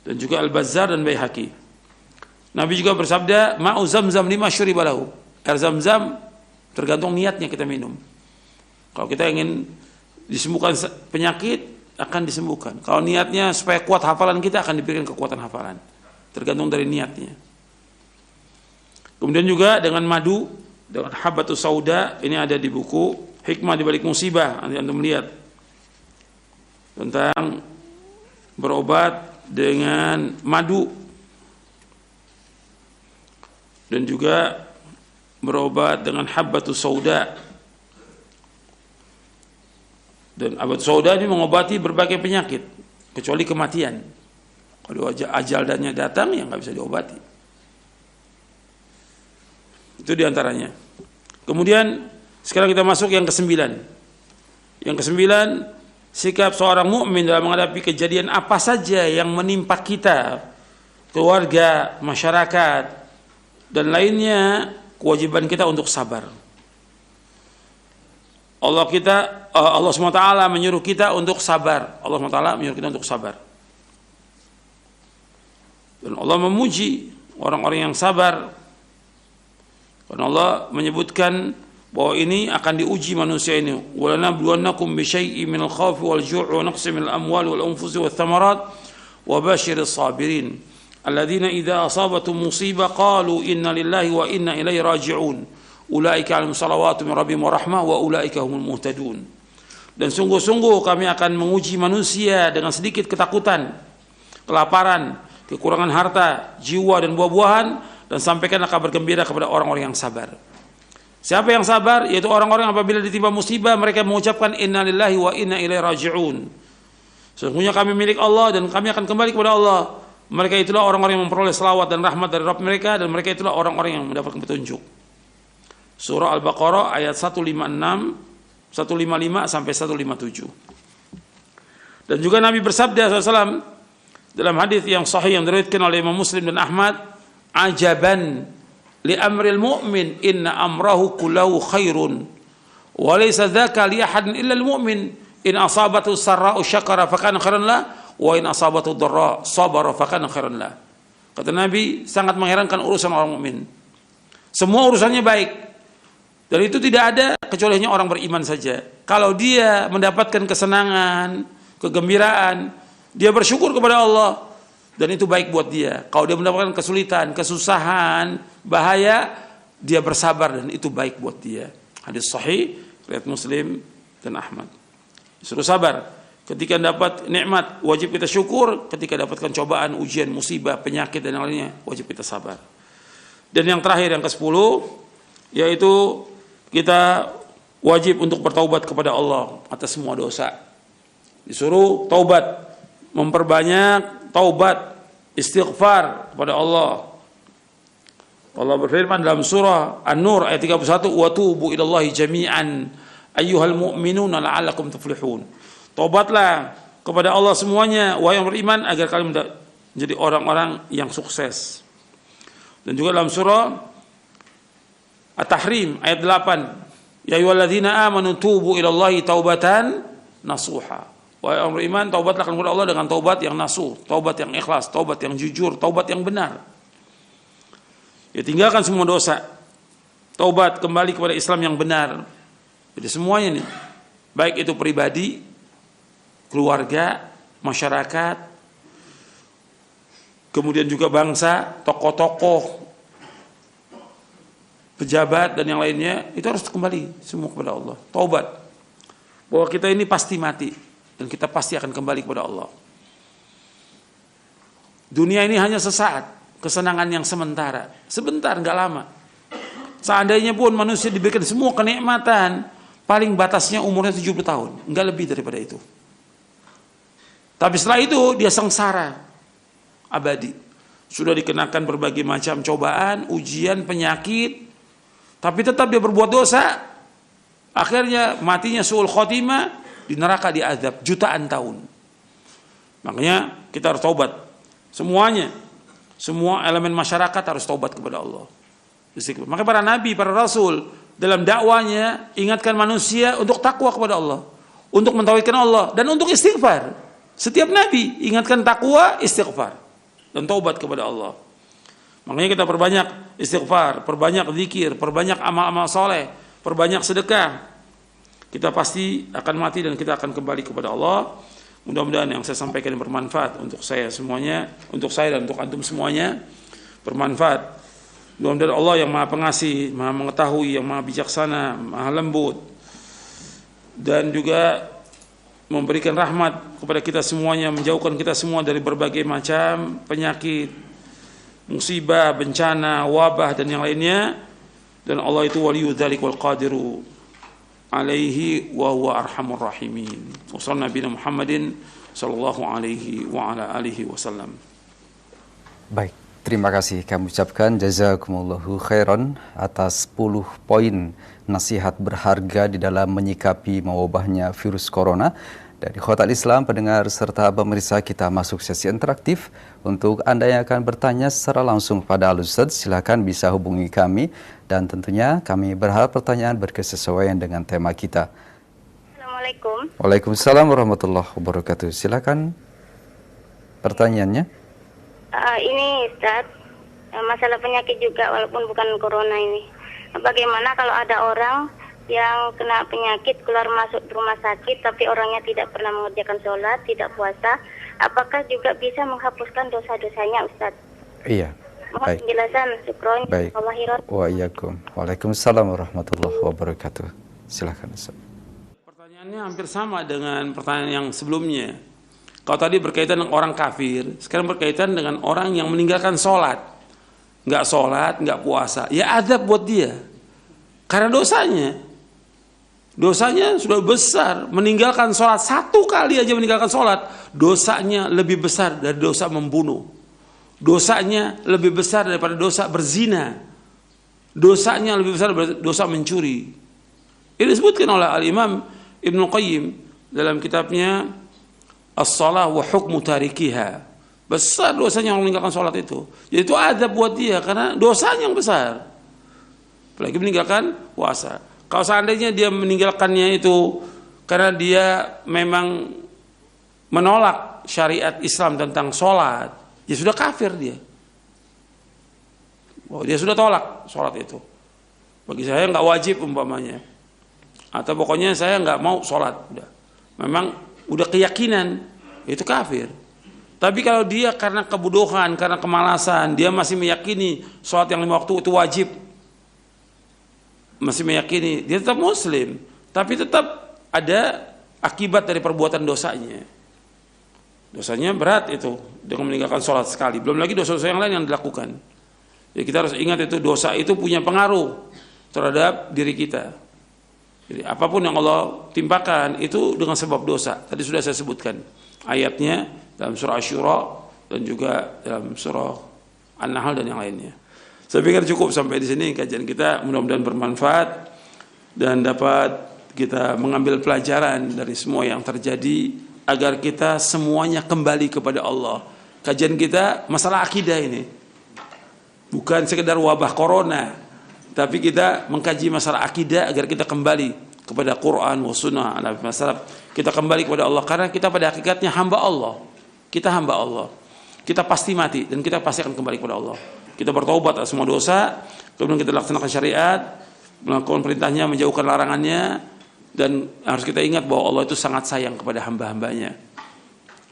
Speaker 1: dan juga Al-Bazzar dan Baihaqi. Nabi juga bersabda, ma'u Zam-Zam lima syuriba lahu. Air Zam-Zam tergantung niatnya kita minum. Kalau kita ingin disembuhkan penyakit, akan disembuhkan. Kalau niatnya supaya kuat hafalan kita, akan diberikan kekuatan hafalan. Tergantung dari niatnya. Kemudian juga dengan madu, dengan habbatus sauda, ini ada di buku Hikmah di Balik Musibah, nanti antum lihat tentang berobat dengan madu dan juga berobat dengan habbatus sauda. Dan habbatus sauda ini mengobati berbagai penyakit kecuali kematian. Kalau ajal dannya datang, ya nggak bisa diobati. Itu diantaranya. Kemudian sekarang kita masuk yang ke-9. Yang ke-9, sikap seorang mukmin dalam menghadapi kejadian apa saja yang menimpa kita, keluarga, masyarakat, dan lainnya, kewajiban kita untuk sabar. Allah SWT menyuruh kita untuk sabar. Allah SWT menyuruh kita untuk sabar. Dan Allah memuji orang-orang yang sabar. Karena Allah menyebutkan bahwa ini akan diuji manusia ini. وَلَنَبْلُوَنَّكُمْ بِشَيْءٍ مِنَ الْخَوْفِ وَالْجُوعِ وَنَقْصٍ مِنَ الْأَمْوَالِ وَالْأَنْفُسِ وَالثَّمَرَاتِ وَبَشِّرِ الصَّابِرِينَ الَّذِينَ إِذَا أَصَابَتْهُمْ مُصِيبَةٌ قَالُوا إِنَّا لِلَّهِ وَإِنَّا إِلَيْهِ رَاجِعُونَ أُولَئِكَ عَلَيْهِمْ صَلَوَاتٌ مِنْ رَبِّهِمْ وَرَحْمَةٌ وَأُولَئِكَ هُمُ الْمُهْتَدُونَ. Dan sungguh-sungguh kami akan menguji manusia dengan sedikit ketakutan, kelaparan, kekurangan harta, jiwa dan buah-buahan, dan sampaikanlah kabar gembira kepada orang-orang yang sabar. Siapa yang sabar? Yaitu orang-orang apabila ditimpa musibah mereka mengucapkan inna lillahi wa inna ilaihi raji'un. Sesungguhnya kami milik Allah dan kami akan kembali kepada Allah. Mereka itulah orang-orang yang memperoleh selawat dan rahmat dari Rabb mereka, dan mereka itulah orang-orang yang mendapatkan petunjuk. Surah Al-Baqarah ayat 155 sampai 157. Dan juga Nabi bersabda SAW dalam hadis yang sahih yang diriwayatkan oleh Imam Muslim dan Ahmad, ajaban li amril mu'min inna amrahu kullahu khairun wa laysa dzaka li ahadin illa al mu'min in asabatu sarra'u syakara fa kana khairan lah wa in asabatu dharra sabara fa kana khairan lah. Kata Nabi, sangat mengherankan urusan orang mukmin. Semua urusannya baik. Dan itu tidak ada kecuali hanya orang beriman saja. Kalau dia mendapatkan kesenangan, kegembiraan, dia bersyukur kepada Allah, dan itu baik buat dia. Kalau dia mendapatkan kesulitan, kesusahan, bahaya, dia bersabar, dan itu baik buat dia. Hadis sahih riwayat Muslim dan Ahmad. Suruh sabar. Ketika dapat nikmat, wajib kita syukur. Ketika dapatkan cobaan, ujian, musibah, penyakit dan yang lainnya, wajib kita sabar. Dan yang terakhir, yang ke-10, yaitu kita wajib untuk bertaubat kepada Allah atas semua dosa. Disuruh taubat, memperbanyak taubat, istighfar kepada Allah. Allah berfirman dalam surah An-Nur ayat 31, "Wa tubu ilallahi jami'an ayyuhal mu'minuna la'allakum tuflihun." Taubatlah kepada Allah semuanya, wahai yang beriman, agar kalian menjadi orang-orang yang sukses. Dan juga dalam surah At-Tahrim ayat 8, "Ya ayyuhalladzina amanu tubu ilallahi taubatan nasuha." Wahai orang beriman, taubatlah kepada Allah dengan taubat yang nasuh, taubat yang ikhlas, taubat yang jujur, taubat yang benar. Ya, tinggalkan semua dosa. Taubat kembali kepada Islam yang benar. Jadi semuanya nih, baik itu pribadi, keluarga, masyarakat, kemudian juga bangsa, tokoh-tokoh, pejabat dan yang lainnya, itu harus kembali semua kepada Allah. Taubat bahwa kita ini pasti mati dan kita pasti akan kembali kepada Allah. Dunia ini hanya sesaat, kesenangan yang sementara, sebentar, nggak lama. Seandainya pun manusia diberikan semua kenikmatan, paling batasnya umurnya 70 tahun, nggak lebih daripada itu. Tapi setelah itu dia sengsara abadi. Sudah dikenakan berbagai macam cobaan, ujian, penyakit, tapi tetap dia berbuat dosa. Akhirnya matinya su'ul khotimah, di neraka diazab jutaan tahun. Makanya kita harus taubat. Semuanya, semua elemen masyarakat harus taubat kepada Allah. Maka para nabi, para rasul dalam dakwanya ingatkan manusia untuk takwa kepada Allah, untuk mentauhidkan Allah dan untuk istighfar. Setiap nabi ingatkan takwa, istighfar dan taubat kepada Allah. Makanya kita perbanyak istighfar, perbanyak zikir, perbanyak amal-amal soleh, perbanyak sedekah. Kita pasti akan mati dan kita akan kembali kepada Allah. Mudah-mudahan yang saya sampaikan bermanfaat untuk saya semuanya, untuk saya dan untuk antum semuanya bermanfaat. Mudah-mudahan Allah yang Maha Pengasih, Maha Mengetahui, yang Maha Bijaksana, Maha Lembut, dan juga memberikan rahmat kepada kita semuanya, menjauhkan kita semua dari berbagai macam penyakit, musibah, bencana, wabah dan yang lainnya. Dan Allah itu waliyu dzalik wal qadiru alaihi wa huwa arhamur rahimin. Wassallallahu nabiyana Muhammadin sallallahu alaihi wa ala alihi wasallam.
Speaker 2: Baik, terima kasih kami ucapkan jazakumullahu khairan atas 10 poin nasihat berharga di dalam menyikapi mewabahnya virus corona. Dari Khotal Islam, pendengar serta pemirsa, kita masuk sesi interaktif. Untuk Anda yang akan bertanya secara langsung pada Al-Ustadz, silakan bisa hubungi kami. Dan tentunya kami berharap pertanyaan berkesesuaian dengan tema kita.
Speaker 3: Assalamualaikum.
Speaker 2: Waalaikumsalam warahmatullahi wabarakatuh. Silakan pertanyaannya.
Speaker 3: Ini Ustadz, masalah penyakit juga walaupun bukan corona ini. Bagaimana kalau ada orang yang kena penyakit keluar masuk rumah sakit tapi orangnya tidak pernah mengerjakan sholat, tidak puasa, apakah juga bisa menghapuskan dosa-dosanya Ustadz?
Speaker 2: Iya.
Speaker 3: Mohon penjelasan, syukron.
Speaker 2: Baik. Waalaikumsalam warahmatullahi wabarakatuh. Silakan Ustaz.
Speaker 1: Pertanyaannya hampir sama dengan pertanyaan yang sebelumnya. Kalau tadi berkaitan dengan orang kafir, sekarang berkaitan dengan orang yang meninggalkan sholat. Nggak sholat, nggak puasa. Ya azab buat dia. Karena dosanya sudah besar. Meninggalkan sholat, satu kali aja meninggalkan sholat, dosanya lebih besar dari dosa membunuh. Dosanya lebih besar daripada dosa berzina. Dosanya lebih besar daripada dosa mencuri. Ini disebutkan oleh Al-Imam Ibnu Qayyim dalam kitabnya As-Shalah wa Hukmu Tarikiha. Besar dosanya yang meninggalkan sholat itu. Jadi itu azab buat dia karena dosanya yang besar. Apalagi meninggalkan puasa. Kalau seandainya dia meninggalkannya itu karena dia memang menolak syariat Islam tentang sholat, ya sudah kafir dia. Oh, dia sudah tolak sholat itu. Bagi saya nggak wajib umpamanya. Atau pokoknya saya nggak mau sholat. Memang udah keyakinan, itu kafir. Tapi kalau dia karena kebodohan, karena kemalasan, dia masih meyakini sholat yang 5 waktu itu wajib, masih meyakini, dia tetap muslim, tapi tetap ada akibat dari perbuatan dosanya. Dosanya berat itu dengan meninggalkan sholat sekali. Belum lagi dosa-dosa yang lain yang dilakukan. Jadi kita harus ingat itu dosa itu punya pengaruh terhadap diri kita. Jadi apapun yang Allah timpakan itu dengan sebab dosa. Tadi sudah saya sebutkan ayatnya dalam surah Asy-Syura dan juga dalam surah An-Nahl dan yang lainnya. Saya pikir cukup sampai di sini kajian kita, mudah-mudahan bermanfaat dan dapat kita mengambil pelajaran dari semua yang terjadi agar kita semuanya kembali kepada Allah. Kajian kita masalah akidah ini. Bukan sekedar wabah corona, tapi kita mengkaji masalah akidah agar kita kembali kepada Quran wa sunnah ala masalah. Kita kembali kepada Allah karena kita pada hakikatnya hamba Allah. Kita hamba Allah. Kita pasti mati dan kita pasti akan kembali kepada Allah. Kita bertaubat atas semua dosa, kemudian kita laksanakan syariat, melakukan perintahnya, menjauhkan larangannya, dan harus kita ingat bahwa Allah itu sangat sayang kepada hamba-hambanya.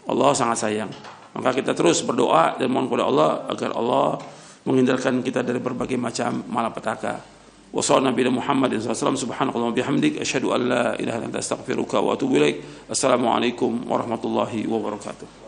Speaker 1: Allah sangat sayang. Maka kita terus berdoa dan mohon kepada Allah agar Allah menghindarkan kita dari berbagai macam malapetaka. Wa sallallahu nabiyana Muhammadin sallallahu alaihi wasallam subhanakallahumma bihamdik asyhadu an la ilaha illa anta astaghfiruka wa atubu ilaik. Assalamualaikum warahmatullahi wabarakatuh.